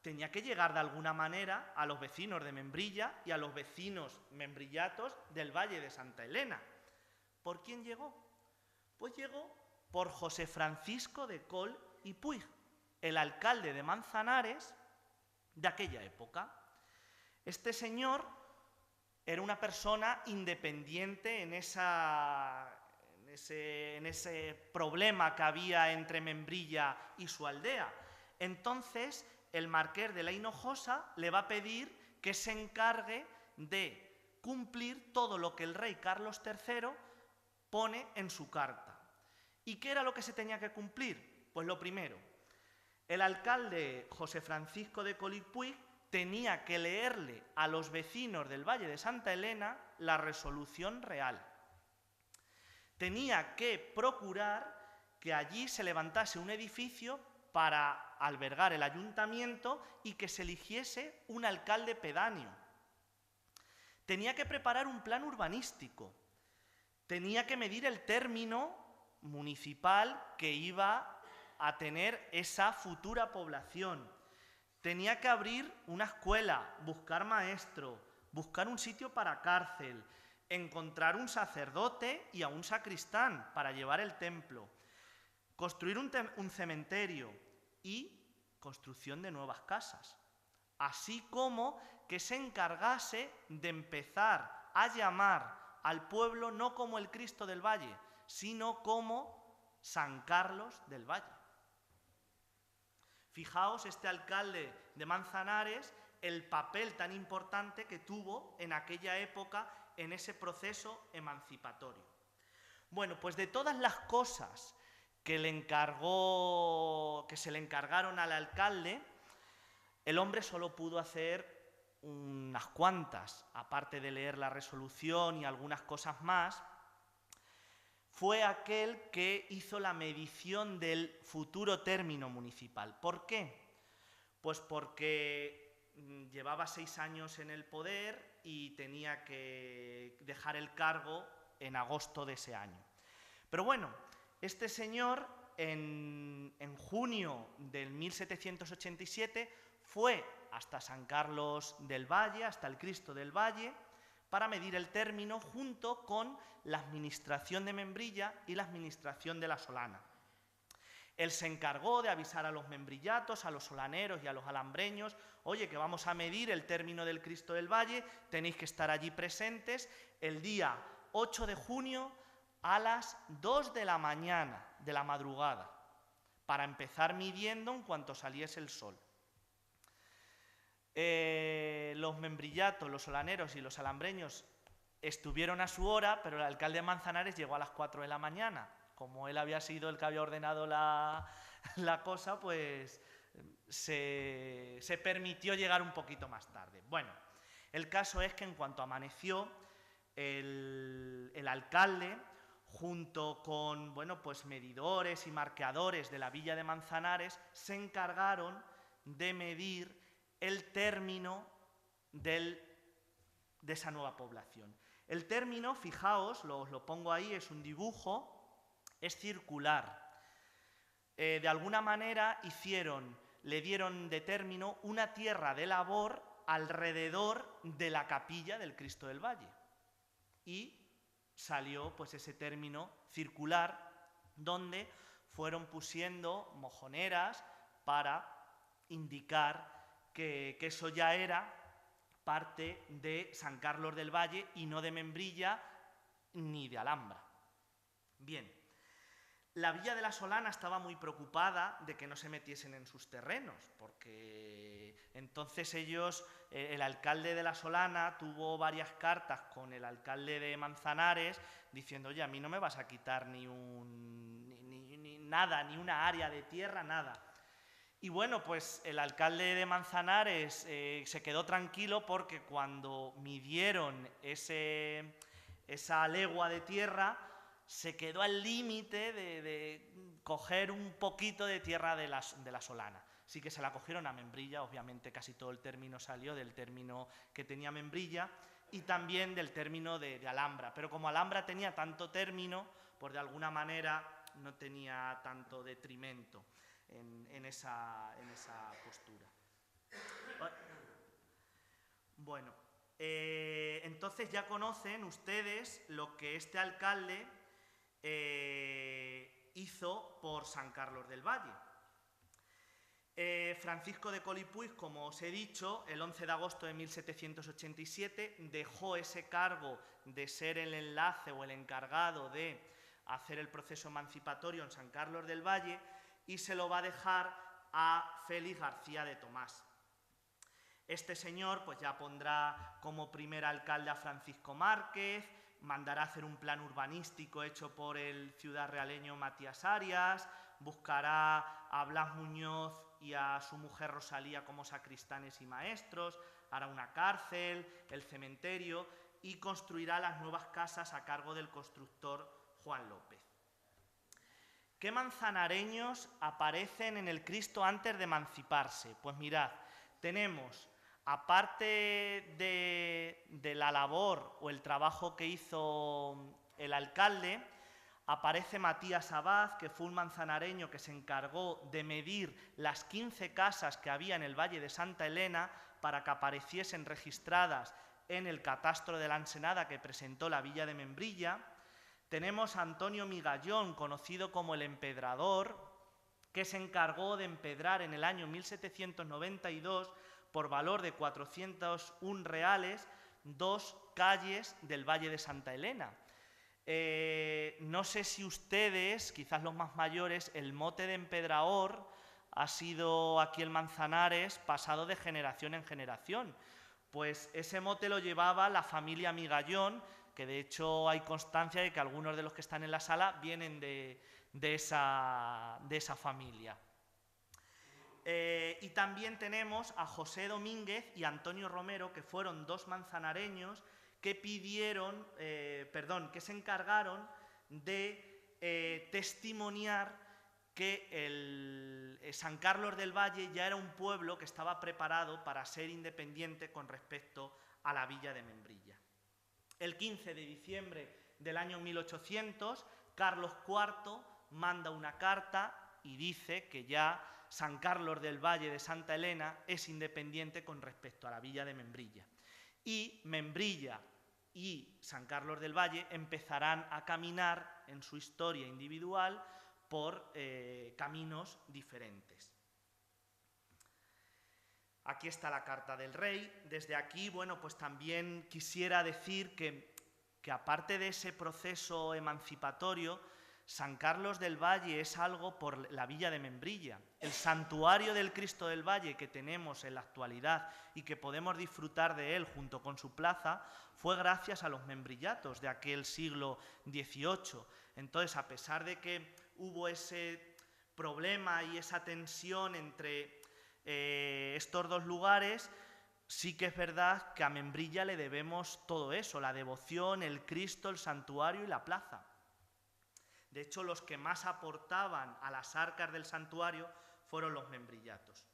tenía que llegar de alguna manera a los vecinos de Membrilla y a los vecinos membrillatos del Valle de Santa Elena. ¿Por quién llegó? Pues llegó por José Francisco de Coll y Puig, el alcalde de Manzanares de aquella época. Este señor era una persona independiente en ese problema que había entre Membrilla y su aldea. Entonces, el marqués de la Hinojosa le va a pedir que se encargue de cumplir todo lo que el rey Carlos III pone en su carta. ¿Y qué era lo que se tenía que cumplir? Pues lo primero, el alcalde José Francisco de Coll i Puig tenía que leerle a los vecinos del Valle de Santa Elena la resolución real. Tenía que procurar que allí se levantase un edificio para albergar el ayuntamiento y que se eligiese un alcalde pedáneo. Tenía que preparar un plan urbanístico. Tenía que medir el término municipal que iba a tener esa futura población. Tenía que abrir una escuela, buscar maestro, buscar un sitio para cárcel, encontrar un sacerdote y a un sacristán para llevar el templo, construir un cementerio y construcción de nuevas casas, así como que se encargase de empezar a llamar al pueblo no como el Cristo del Valle, sino como San Carlos del Valle. Fijaos este alcalde de Manzanares, el papel tan importante que tuvo en aquella época en ese proceso emancipatorio. Bueno, pues de todas las cosas que se le encargaron al alcalde, el hombre solo pudo hacer unas cuantas, aparte de leer la resolución y algunas cosas más. Fue aquel que hizo la medición del futuro término municipal. ¿Por qué? Pues porque llevaba 6 años en el poder y tenía que dejar el cargo en agosto de ese año. Pero bueno, este señor en junio del 1787 fue hasta San Carlos del Valle, hasta el Cristo del Valle, para medir el término junto con la administración de Membrilla y la administración de la Solana. Él se encargó de avisar a los membrillatos, a los solaneros y a los alambreños: oye, que vamos a medir el término del Cristo del Valle, tenéis que estar allí presentes el día 8 de junio a las 2 de la mañana, de la madrugada, para empezar midiendo en cuanto saliese el sol. Los membrillatos, los solaneros y los alambreños estuvieron a su hora, pero el alcalde de Manzanares llegó a las 4 de la mañana. Como él había sido el que había ordenado la cosa, pues se permitió llegar un poquito más tarde. Bueno, el caso es que en cuanto amaneció, el alcalde, junto con, bueno, pues medidores y marcadores de la villa de Manzanares, se encargaron de medir el término de esa nueva población. El término, fijaos, os lo pongo ahí, es un dibujo, es circular. De alguna manera le dieron de término una tierra de labor alrededor de la capilla del Cristo del Valle. Y salió pues ese término circular, donde fueron pusiendo mojoneras para indicar que eso ya era parte de San Carlos del Valle y no de Membrilla ni de Alhambra. Bien. La villa de la Solana estaba muy preocupada de que no se metiesen en sus terrenos, porque entonces ellos, el alcalde de la Solana tuvo varias cartas con el alcalde de Manzanares diciendo: oye, a mí no me vas a quitar ni nada, ni una área de tierra, nada. Y bueno, pues el alcalde de Manzanares se quedó tranquilo, porque cuando midieron esa legua de tierra, se quedó al límite de coger un poquito de tierra de la Solana. Sí que se la cogieron a Membrilla, obviamente casi todo el término salió del término que tenía Membrilla y también del término de Alhambra, pero como Alhambra tenía tanto término, pues de alguna manera no tenía tanto detrimento en esa postura. Bueno, entonces ya conocen ustedes lo que este alcalde hizo por San Carlos del Valle. Francisco de Colipuig, como os he dicho, el 11 de agosto de 1787 dejó ese cargo de ser el enlace o el encargado de hacer el proceso emancipatorio en San Carlos del Valle y se lo va a dejar a Félix García de Tomás. Este señor pues ya pondrá como primer alcalde a Francisco Márquez, mandará hacer un plan urbanístico hecho por el ciudadrealeño Matías Arias, buscará a Blas Muñoz y a su mujer Rosalía como sacristanes y maestros, hará una cárcel, el cementerio y construirá las nuevas casas a cargo del constructor Juan López. ¿Qué manzanareños aparecen en el Cristo antes de emanciparse? Pues mirad, tenemos, aparte de la labor o el trabajo que hizo el alcalde, aparece Matías Abad, que fue un manzanareño que se encargó de medir las 15 casas que había en el Valle de Santa Elena para que apareciesen registradas en el catastro de la Ensenada que presentó la villa de Membrilla. Tenemos a Antonio Migallón, conocido como el Empedrador, que se encargó de empedrar en el año 1792 por valor de 401 reales 2 calles del Valle de Santa Elena. No sé si ustedes, quizás los más mayores, el mote de empedrador ha sido aquí en Manzanares pasado de generación en generación. Pues ese mote lo llevaba la familia Migallón, que de hecho hay constancia de que algunos de los que están en la sala vienen de esa familia. Y también tenemos a José Domínguez y Antonio Romero, que fueron dos manzanareños que que se encargaron de testimoniar que San Carlos del Valle ya era un pueblo que estaba preparado para ser independiente con respecto a la villa de Membrilla. El 15 de diciembre del año 1800, Carlos IV manda una carta y dice que ya San Carlos del Valle de Santa Elena es independiente con respecto a la villa de Membrilla. Y Membrilla y San Carlos del Valle empezarán a caminar en su historia individual por caminos diferentes. Aquí está la carta del rey. Desde aquí, bueno, pues también quisiera decir que aparte de ese proceso emancipatorio, San Carlos del Valle es algo por la villa de Membrilla. El santuario del Cristo del Valle que tenemos en la actualidad y que podemos disfrutar de él junto con su plaza fue gracias a los membrillatos de aquel siglo XVIII. Entonces, a pesar de que hubo ese problema y esa tensión entre estos dos lugares, sí que es verdad que a Membrilla le debemos todo eso, la devoción, el Cristo, el santuario y la plaza. De hecho, los que más aportaban a las arcas del santuario fueron los membrillatos.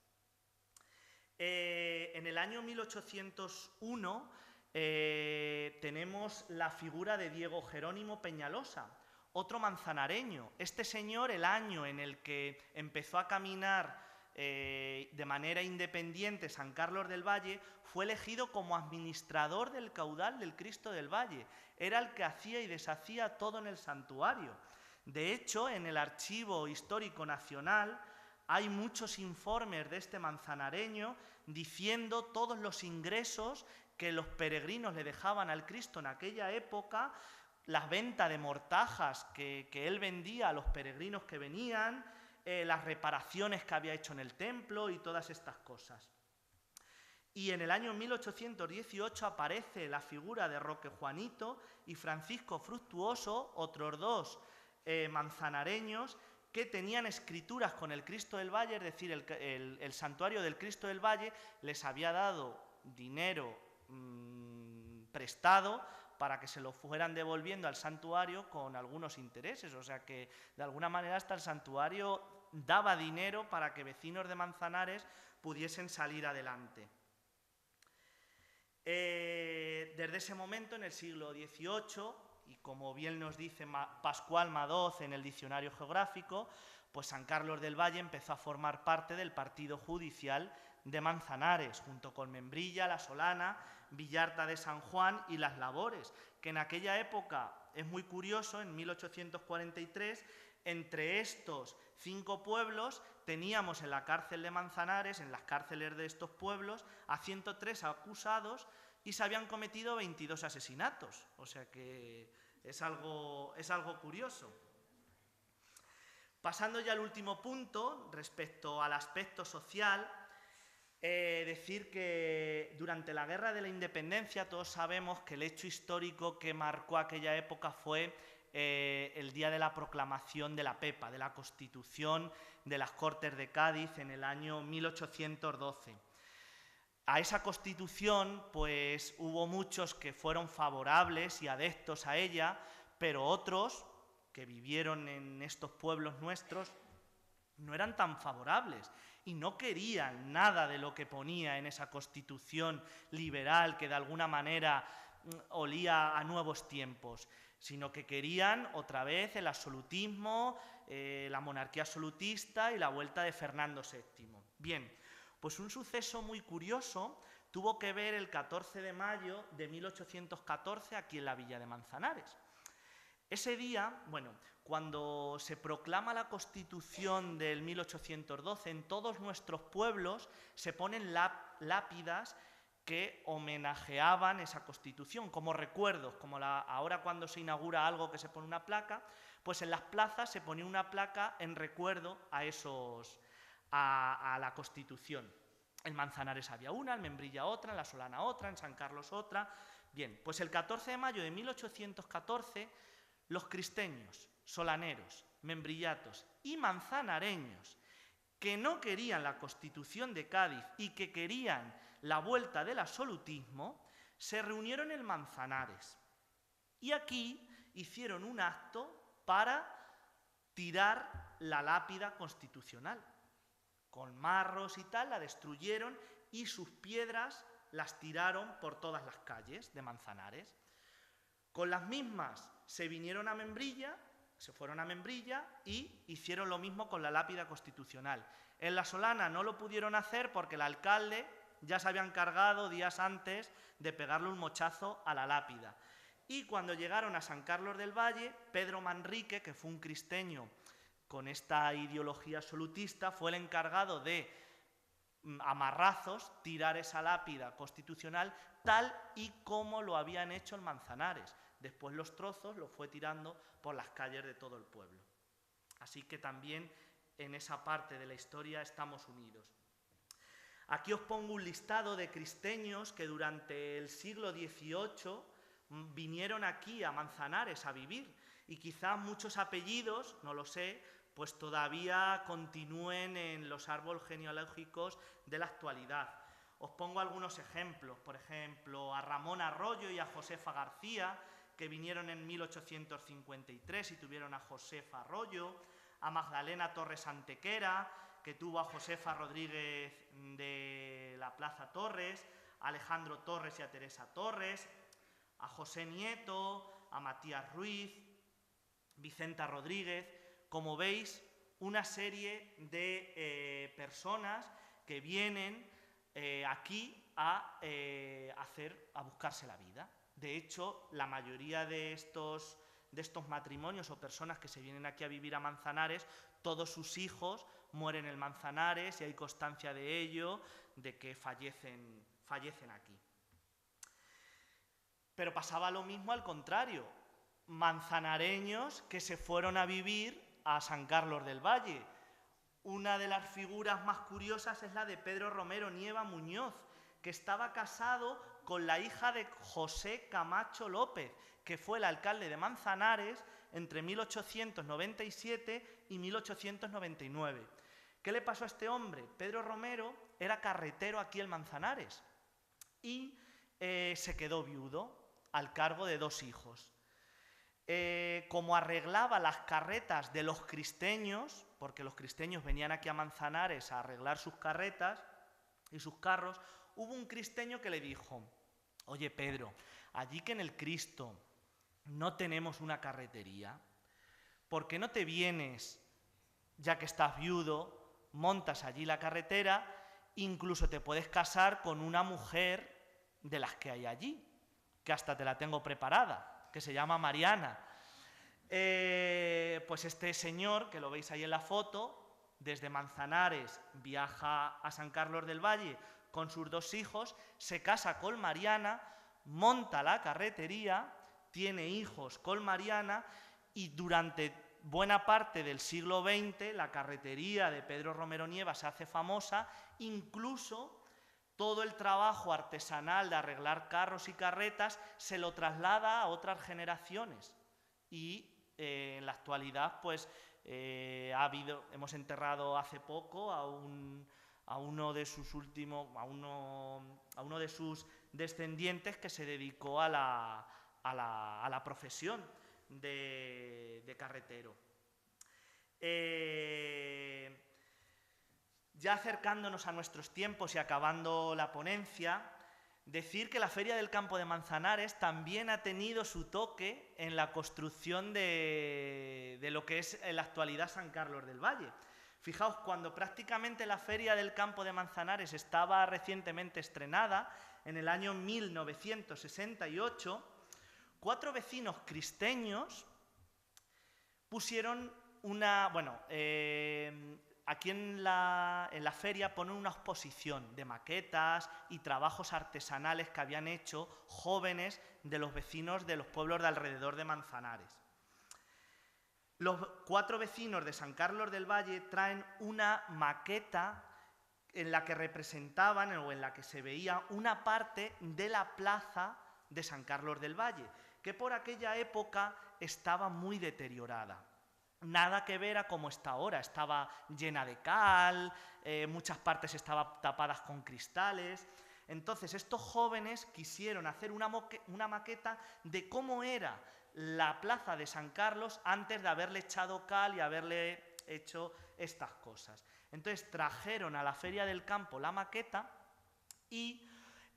En el año 1801 tenemos la figura de Diego Jerónimo Peñalosa, otro manzanareño. Este señor, el año en el que empezó a caminar de manera independiente San Carlos del Valle, fue elegido como administrador del caudal del Cristo del Valle. Era el que hacía y deshacía todo en el santuario. De hecho, en el Archivo Histórico Nacional hay muchos informes de este manzanareño diciendo todos los ingresos que los peregrinos le dejaban al Cristo en aquella época, las ventas de mortajas que él vendía a los peregrinos que venían, las reparaciones que había hecho en el templo y todas estas cosas. Y en el año 1818 aparece la figura de Roque Juanito y Francisco Fructuoso, otros dos manzanareños que tenían escrituras con el Cristo del Valle, es decir, el santuario del Cristo del Valle les había dado dinero prestado para que se lo fueran devolviendo al santuario con algunos intereses, o sea que de alguna manera hasta el santuario daba dinero para que vecinos de Manzanares pudiesen salir adelante. Desde ese momento, en el siglo XVIII, y como bien nos dice Pascual Madoz en el Diccionario Geográfico, pues San Carlos del Valle empezó a formar parte del partido judicial de Manzanares, junto con Membrilla, La Solana, Villarta de San Juan y Las Labores, que en aquella época, es muy curioso, en 1843, entre estos 5 pueblos teníamos en la cárcel de Manzanares, en las cárceles de estos pueblos, a 103 acusados y se habían cometido 22 asesinatos, o sea que es algo curioso. Pasando ya al último punto, respecto al aspecto social, decir que durante la Guerra de la Independencia todos sabemos que el hecho histórico que marcó aquella época fue el día de la proclamación de la PEPA, de la Constitución de las Cortes de Cádiz en el año 1812. A esa Constitución, pues hubo muchos que fueron favorables y adeptos a ella, pero otros que vivieron en estos pueblos nuestros no eran tan favorables y no querían nada de lo que ponía en esa Constitución liberal que de alguna manera olía a nuevos tiempos, sino que querían otra vez el absolutismo, la monarquía absolutista y la vuelta de Fernando VII. Bien, pues un suceso muy curioso tuvo que ver el 14 de mayo de 1814 aquí en la villa de Manzanares. Ese día, bueno, cuando se proclama la Constitución del 1812, en todos nuestros pueblos se ponen lápidas que homenajeaban esa Constitución, como recuerdos, como ahora cuando se inaugura algo que se pone una placa, pues en las plazas se ponía una placa en recuerdo a la Constitución. En Manzanares había una, en Membrilla otra, en La Solana otra, en San Carlos otra. Bien, pues el 14 de mayo de 1814, los cristeños, solaneros, membrillatos y manzanareños que no querían la Constitución de Cádiz y que querían la vuelta del absolutismo, se reunieron en Manzanares. Y aquí hicieron un acto para tirar la lápida constitucional. Con marros y tal, la destruyeron y sus piedras las tiraron por todas las calles de Manzanares. Con las mismas se vinieron a Membrilla, se fueron a Membrilla y hicieron lo mismo con la lápida constitucional. En La Solana no lo pudieron hacer porque el alcalde ya se había encargado días antes de pegarle un mochazo a la lápida. Y cuando llegaron a San Carlos del Valle, Pedro Manrique, que fue un cristeño con esta ideología absolutista, fue el encargado de amarrazos tirar esa lápida constitucional tal y como lo habían hecho en Manzanares. Después los trozos los fue tirando por las calles de todo el pueblo. Así que también en esa parte de la historia estamos unidos. Aquí os pongo un listado de cristeños que durante el siglo XVIII vinieron aquí a Manzanares a vivir, y quizás muchos apellidos, no lo sé, pues todavía continúen en los árboles genealógicos de la actualidad. Os pongo algunos ejemplos, por ejemplo, a Ramón Arroyo y a Josefa García, que vinieron en 1853 y tuvieron a Josefa Arroyo, a Magdalena Torres Antequera, que tuvo a Josefa Rodríguez de la Plaza Torres, a Alejandro Torres y a Teresa Torres, a José Nieto, a Matías Ruiz, Vicenta Rodríguez. Como veis, una serie de personas que vienen aquí a buscarse la vida. De hecho, la mayoría de estos matrimonios o personas que se vienen aquí a vivir a Manzanares, todos sus hijos mueren en Manzanares y hay constancia de ello, de que fallecen aquí. Pero pasaba lo mismo al contrario, manzanareños que se fueron a vivir a San Carlos del Valle. Una de las figuras más curiosas es la de Pedro Romero Nieva Muñoz, que estaba casado con la hija de José Camacho López, que fue el alcalde de Manzanares entre 1897 y 1899. ¿Qué le pasó a este hombre? Pedro Romero era carretero aquí en Manzanares y se quedó viudo al cargo de 2 hijos. Como arreglaba las carretas de los cristeños, porque los cristeños venían aquí a Manzanares a arreglar sus carretas y sus carros, hubo un cristeño que le dijo: oye Pedro, allí que en el Cristo no tenemos una carretería, ¿por qué no te vienes, ya que estás viudo, montas allí la carretera, incluso te puedes casar con una mujer de las que hay allí, que hasta te la tengo preparada, que se llama Mariana? Pues este señor, que lo veis ahí en la foto, desde Manzanares viaja a San Carlos del Valle con sus 2 hijos, se casa con Mariana, monta la carretería, tiene hijos con Mariana, y durante buena parte del siglo XX la carretería de Pedro Romero Nieva se hace famosa. Incluso todo el trabajo artesanal de arreglar carros y carretas se lo traslada a otras generaciones, y en la actualidad pues hemos enterrado hace poco a uno de sus descendientes que se dedicó a la profesión de carretero. Ya acercándonos a nuestros tiempos y acabando la ponencia, decir que la Feria del Campo de Manzanares también ha tenido su toque en la construcción de lo que es en la actualidad San Carlos del Valle. Fijaos, cuando prácticamente la Feria del Campo de Manzanares estaba recientemente estrenada, en el año 1968, 4 vecinos cristeños pusieron aquí en la feria ponen una exposición de maquetas y trabajos artesanales que habían hecho jóvenes de los vecinos de los pueblos de alrededor de Manzanares. Los 4 vecinos de San Carlos del Valle traen una maqueta en la que representaban o en la que se veía una parte de la plaza de San Carlos del Valle, que por aquella época estaba muy deteriorada. Nada que ver a como está ahora, estaba llena de cal, muchas partes estaban tapadas con cristales. Entonces estos jóvenes quisieron hacer una maqueta de cómo era la plaza de San Carlos antes de haberle echado cal y haberle hecho estas cosas. Entonces trajeron a la Feria del Campo la maqueta y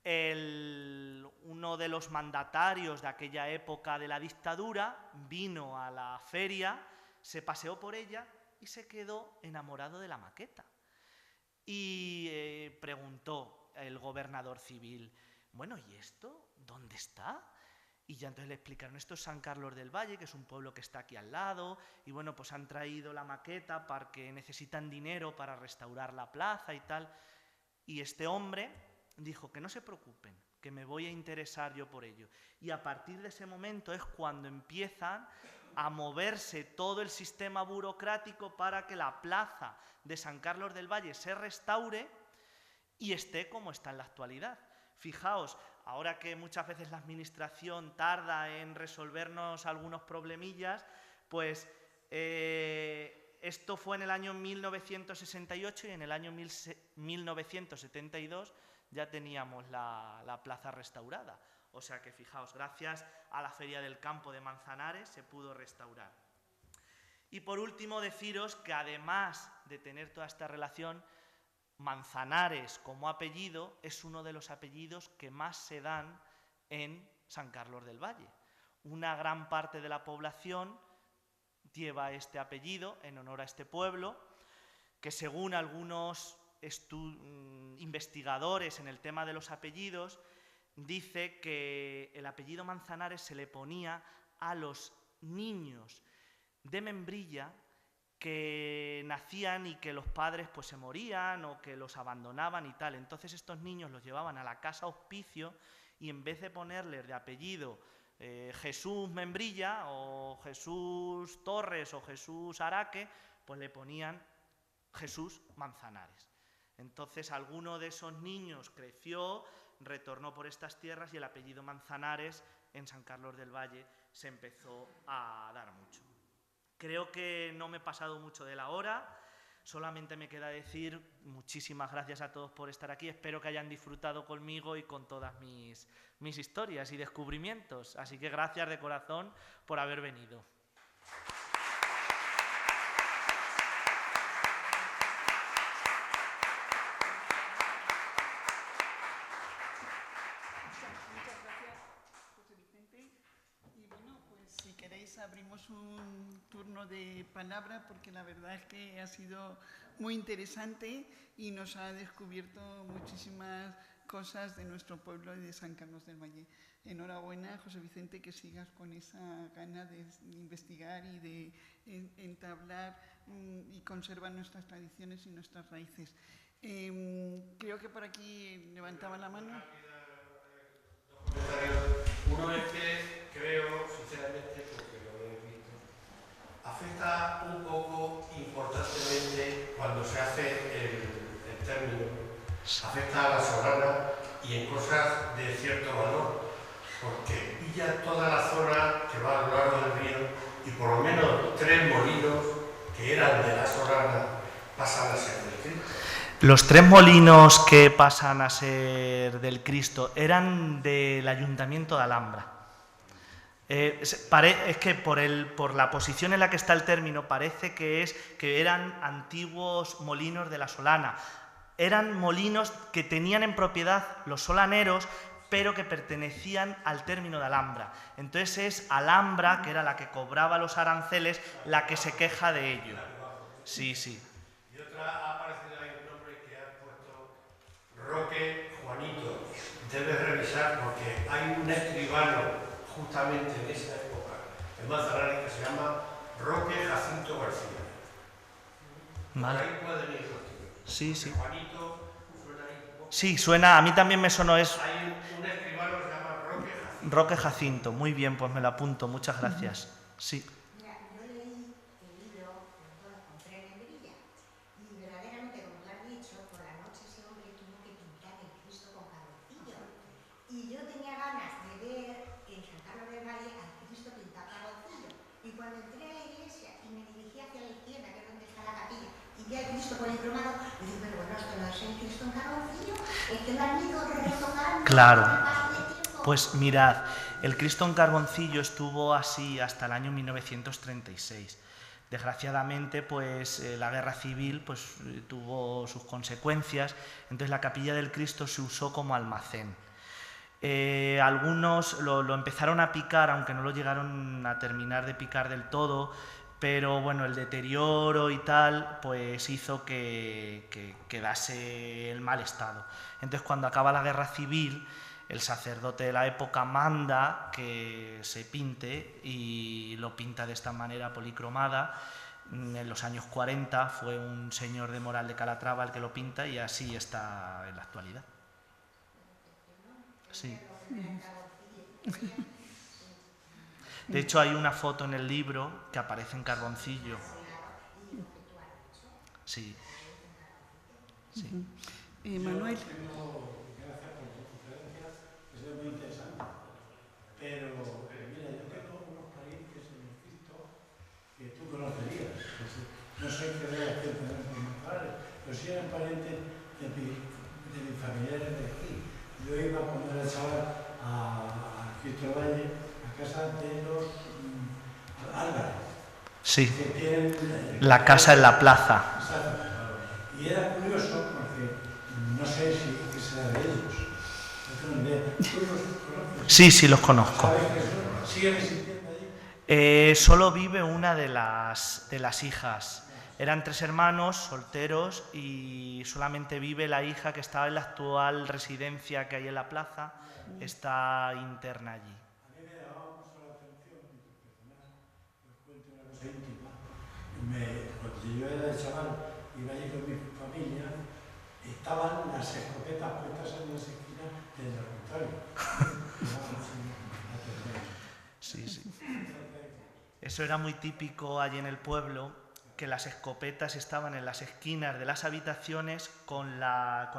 uno de los mandatarios de aquella época de la dictadura vino a la feria, se paseó por ella y se quedó enamorado de la maqueta. Y preguntó el gobernador civil, bueno, ¿y esto dónde está? Y ya entonces le explicaron, esto es San Carlos del Valle, que es un pueblo que está aquí al lado, y bueno, pues han traído la maqueta porque necesitan dinero para restaurar la plaza y tal. Y este hombre dijo que no se preocupen, que me voy a interesar yo por ello. Y a partir de ese momento es cuando empiezan a moverse todo el sistema burocrático para que la plaza de San Carlos del Valle se restaure y esté como está en la actualidad. Fijaos, ahora que muchas veces la administración tarda en resolvernos algunos problemillas, pues esto fue en el año 1968 y en el año 1972 ya teníamos la plaza restaurada. O sea que fijaos, gracias a la Feria del Campo de Manzanares se pudo restaurar. Y por último deciros que además de tener toda esta relación, Manzanares como apellido es uno de los apellidos que más se dan en San Carlos del Valle. Una gran parte de la población lleva este apellido en honor a este pueblo, que según algunos investigadores en el tema de los apellidos, dice que el apellido Manzanares se le ponía a los niños de membrilla que nacían y que los padres pues se morían o que los abandonaban y tal. Entonces estos niños los llevaban a la casa hospicio y en vez de ponerles de apellido Jesús Membrilla o Jesús Torres o Jesús Araque, pues le ponían Jesús Manzanares. Entonces alguno de esos niños creció, retornó por estas tierras y el apellido Manzanares en San Carlos del Valle se empezó a dar mucho. Creo que no me he pasado mucho de la hora, solamente me queda decir muchísimas gracias a todos por estar aquí, espero que hayan disfrutado conmigo y con todas mis historias y descubrimientos, así que gracias de corazón por haber venido. Si queréis abrimos un turno de palabra porque la verdad es que ha sido muy interesante y nos ha descubierto muchísimas cosas de nuestro pueblo y de San Carlos del Valle. Enhorabuena, José Vicente, que sigas con esa gana de investigar y de entablar y conservar nuestras tradiciones y nuestras raíces. Creo que por aquí levantaba la mano. Uno es que creo, sinceramente, porque lo he visto, afecta un poco importantemente cuando se hace el término, afecta a la Solana y en cosas de cierto valor, porque pilla toda la zona que va a lo largo del río y por lo menos 3 molinos que eran de la Solana pasan a ser del Cristo. Los 3 molinos que pasan a ser del Cristo eran del Ayuntamiento de Alhambra. Es que por la posición en la que está el término parece que eran antiguos molinos de la Solana. Eran molinos que tenían en propiedad los solaneros, pero que pertenecían al término de Alhambra. Entonces es Alhambra, que era la que cobraba los aranceles, la que se queja de ello. Sí, sí. Y otra ha aparecido ahí un nombre que ha puesto Roque Juanito. Debes revisar porque hay un escribano justamente en esa época en Manzanares que se llama Roque Jacinto García. Vale. Por ahí pueden ir los tíos. Sí, sí. Juanito suena ahí un poco. Sí, suena, a mí también me sonó eso. Hay un escribano que se llama Roque Jacinto. Roque Jacinto, muy bien, pues me lo apunto, muchas gracias. Sí. Mira, yo leí el libro, lo encontré en Membrilla, y verdaderamente, como tú has dicho, por la noche ese hombre tuvo que pintar el Cristo con carboncillo. Y yo tenía ganas de ver en San Carlos del Valle al Cristo pintado carboncillo. Y cuando entré a la iglesia y me dirigí hacia la izquierda, que es donde está la capilla, y vi al Cristo policromado, y dije, pero bueno, esto no es el Cristo en carboncillo, es que lo han ido retocando. Claro. Pues mirad, el Cristo en carboncillo estuvo así hasta el año 1936. Desgraciadamente, pues la guerra civil pues, tuvo sus consecuencias, entonces la capilla del Cristo se usó como almacén. Algunos lo empezaron a picar, aunque no lo llegaron a terminar de picar del todo, pero bueno, el deterioro y tal, pues hizo que quedase en mal estado. Entonces, cuando acaba la guerra civil, el sacerdote de la época manda que se pinte y lo pinta de esta manera policromada. En los años 40 fue un señor de Moral de Calatrava el que lo pinta y así está en la actualidad. Sí. De hecho, hay una foto en el libro que aparece en carboncillo. Sí. Sí. Manuel. Gracias por tu conferencia, que es muy interesante. Pero, mira, yo tengo unos parientes en el Cristo que tú conocerías. No sé qué relación tenemos con mis padres, pero sí eran parientes de mis familiares de aquí. Yo iba cuando era chaval a Cristo Valle, a casa de los Álvarez. Sí. Que tienen, la casa en la plaza. Exacto. Y era curioso porque no sé si será de ellos. No tengo ni idea. ¿Tú los conoces? Sí, sí, los conozco. ¿Sabes que siguen existiendo allí? Solo vive una de las hijas. Eran 3 hermanos solteros y solamente vive la hija que estaba en la actual residencia que hay en la plaza, está interna allí. A mí me llamaba mucho la atención, mi profesional, os cuento una cosa íntima. Cuando yo era chaval, iba allí con mi familia, estaban las escopetas puestas en las esquinas del dormitorio. Sí, sí. Eso era muy típico allí en el pueblo, que las escopetas estaban en las esquinas de las habitaciones con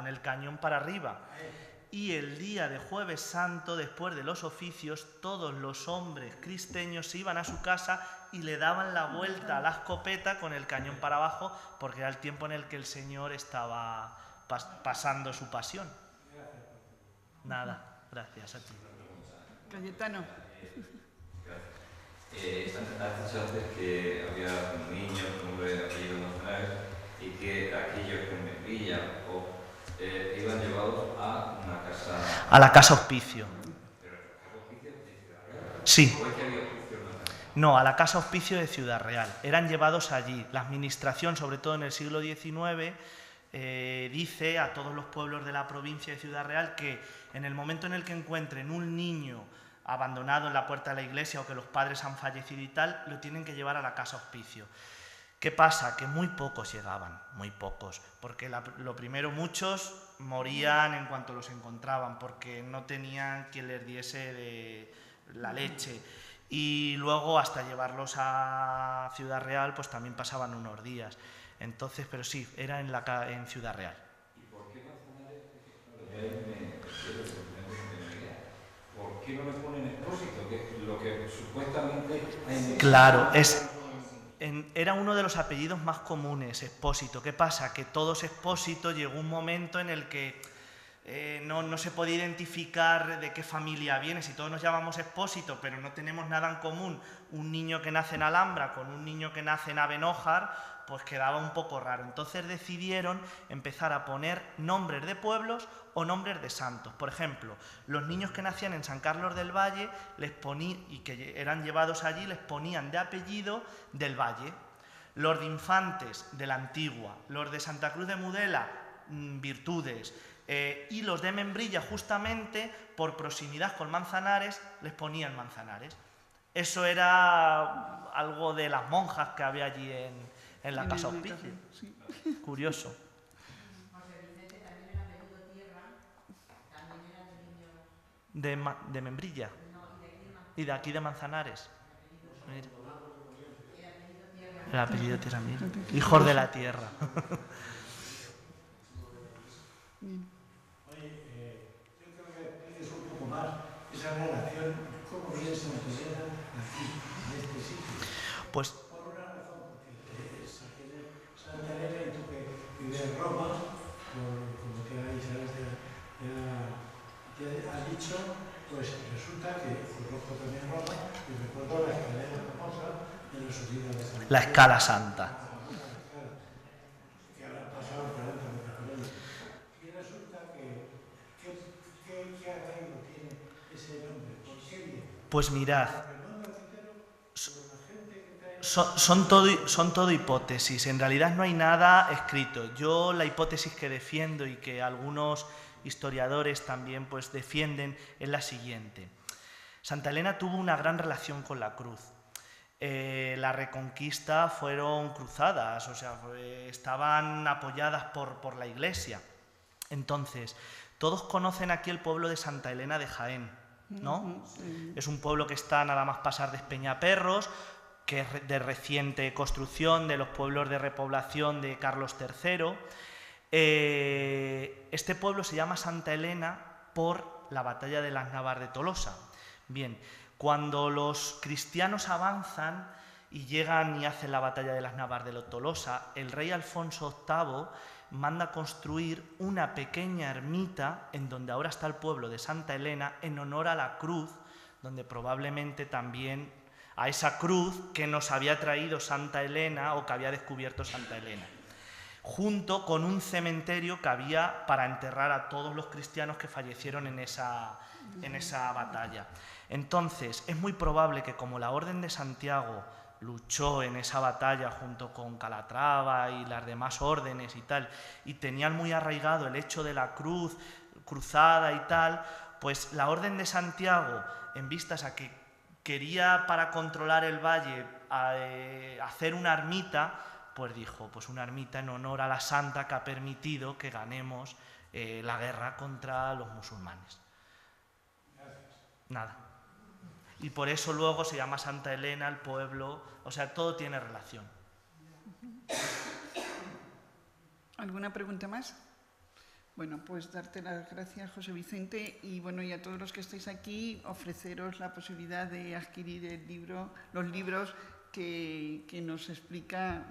el cañón para arriba. Y el día de Jueves Santo, después de los oficios, todos los hombres cristeños se iban a su casa y le daban la vuelta a la escopeta con el cañón para abajo, porque era el tiempo en el que el Señor estaba pasando su pasión. Nada, gracias a ti. Cayetano. Has dicho antes que había niños con nombre de apellido nacionales y que aquellos con Membrilla iban llevados a una casa... A la casa hospicio. ¿Pero casa hospicio de Ciudad Real? Sí. ¿O es que había hospicio nacional? No, a la casa hospicio de Ciudad Real. Eran llevados allí. La administración, sobre todo en el siglo XIX, dice a todos los pueblos de la provincia de Ciudad Real que en el momento en el que encuentren un niño abandonado en la puerta de la iglesia o que los padres han fallecido y tal, lo tienen que llevar a la casa hospicio. ¿Qué pasa? Que muy pocos llegaban, muy pocos, porque lo primero, muchos morían en cuanto los encontraban, porque no tenían quien les diese de la leche. Y luego, hasta llevarlos a Ciudad Real, pues también pasaban unos días. Entonces, pero sí, era en Ciudad Real. ¿Y por qué Manzanares? ¿Por qué no le ponen Expósito? Que es lo que supuestamente hay... Claro, era uno de los apellidos más comunes, Expósito. ¿Qué pasa? Que todos Expósito, llegó un momento en el que no se podía identificar de qué familia viene. Si todos nos llamamos Expósito, pero no tenemos nada en común, un niño que nace en Alhambra con un niño que nace en Abenójar, pues quedaba un poco raro. Entonces decidieron empezar a poner nombres de pueblos o nombres de santos. Por ejemplo, los niños que nacían en San Carlos del Valle y que eran llevados allí les ponían de apellido del Valle. Los de Infantes, de la Antigua. Los de Santa Cruz de Mudela, Virtudes. Y los de Membrilla, justamente por proximidad con Manzanares, les ponían Manzanares. Eso era algo de las monjas que había allí en la casa hospicio. Sí. Curioso. De Membrilla. Y de aquí de Manzanares. Mira. El apellido Tierra, mira. Hijos de la tierra. Oye, yo creo que expliques un poco más esa relación, cómo viene Santa Elena aquí, en este sitio. Pues Por una razón, porque Santa Elena y tú que vives en Roma, como te ha dicho, pues resulta que conozco también Roma y recuerdo la escalera famosa de los Unidos de Santa la Escala Santa. que habrán pasado 40 metros por ella. Y resulta que ¿qué arraigo tiene Pues mirad, son todo hipótesis, en realidad no hay nada escrito. Yo la hipótesis que defiendo y que algunos historiadores también pues defienden es la siguiente. Santa Elena tuvo una gran relación con la cruz. La Reconquista fueron cruzadas, o sea, estaban apoyadas por la Iglesia. Entonces, todos conocen aquí el pueblo de Santa Elena de Jaén, ¿no? Es un pueblo que está nada más pasar de Espeñaperros, que es de reciente construcción, de los pueblos de repoblación de Carlos III. Este pueblo se llama Santa Elena por la batalla de las Navas de Tolosa. Bien, cuando los cristianos avanzan y llegan y hacen la batalla de las Navas de Tolosa, el rey Alfonso VIII manda construir una pequeña ermita en donde ahora está el pueblo de Santa Elena en honor a la cruz, donde probablemente también a esa cruz que nos había traído Santa Elena o que había descubierto Santa Elena, junto con un cementerio que había para enterrar a todos los cristianos que fallecieron en esa batalla. Entonces, es muy probable que como la Orden de Santiago luchó en esa batalla junto con Calatrava y las demás órdenes y tal, y tenían muy arraigado el hecho de la cruz, cruzada y tal, pues la Orden de Santiago, en vistas a que quería para controlar el valle hacer una ermita, pues dijo, pues una ermita en honor a la santa que ha permitido que ganemos la guerra contra los musulmanes. Nada. Y por eso luego se llama Santa Elena el pueblo, o sea, todo tiene relación. ¿Alguna pregunta más? Bueno, pues darte las gracias, José Vicente, y bueno, y a todos los que estáis aquí, ofreceros la posibilidad de adquirir los libros que nos explica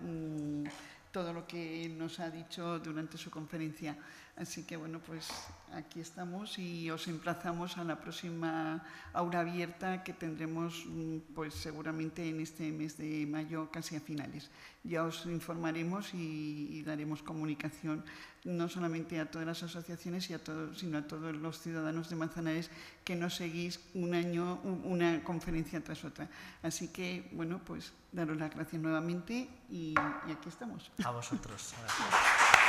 todo lo que nos ha dicho durante su conferencia. Así que bueno, pues aquí estamos y os emplazamos a la próxima aula abierta que tendremos pues seguramente en este mes de mayo, casi a finales. Ya os informaremos y daremos comunicación no solamente a todas las asociaciones sino a todos los ciudadanos de Manzanares que nos seguís un año, una conferencia tras otra. Así que bueno, pues daros las gracias nuevamente y aquí estamos. A vosotros. Gracias.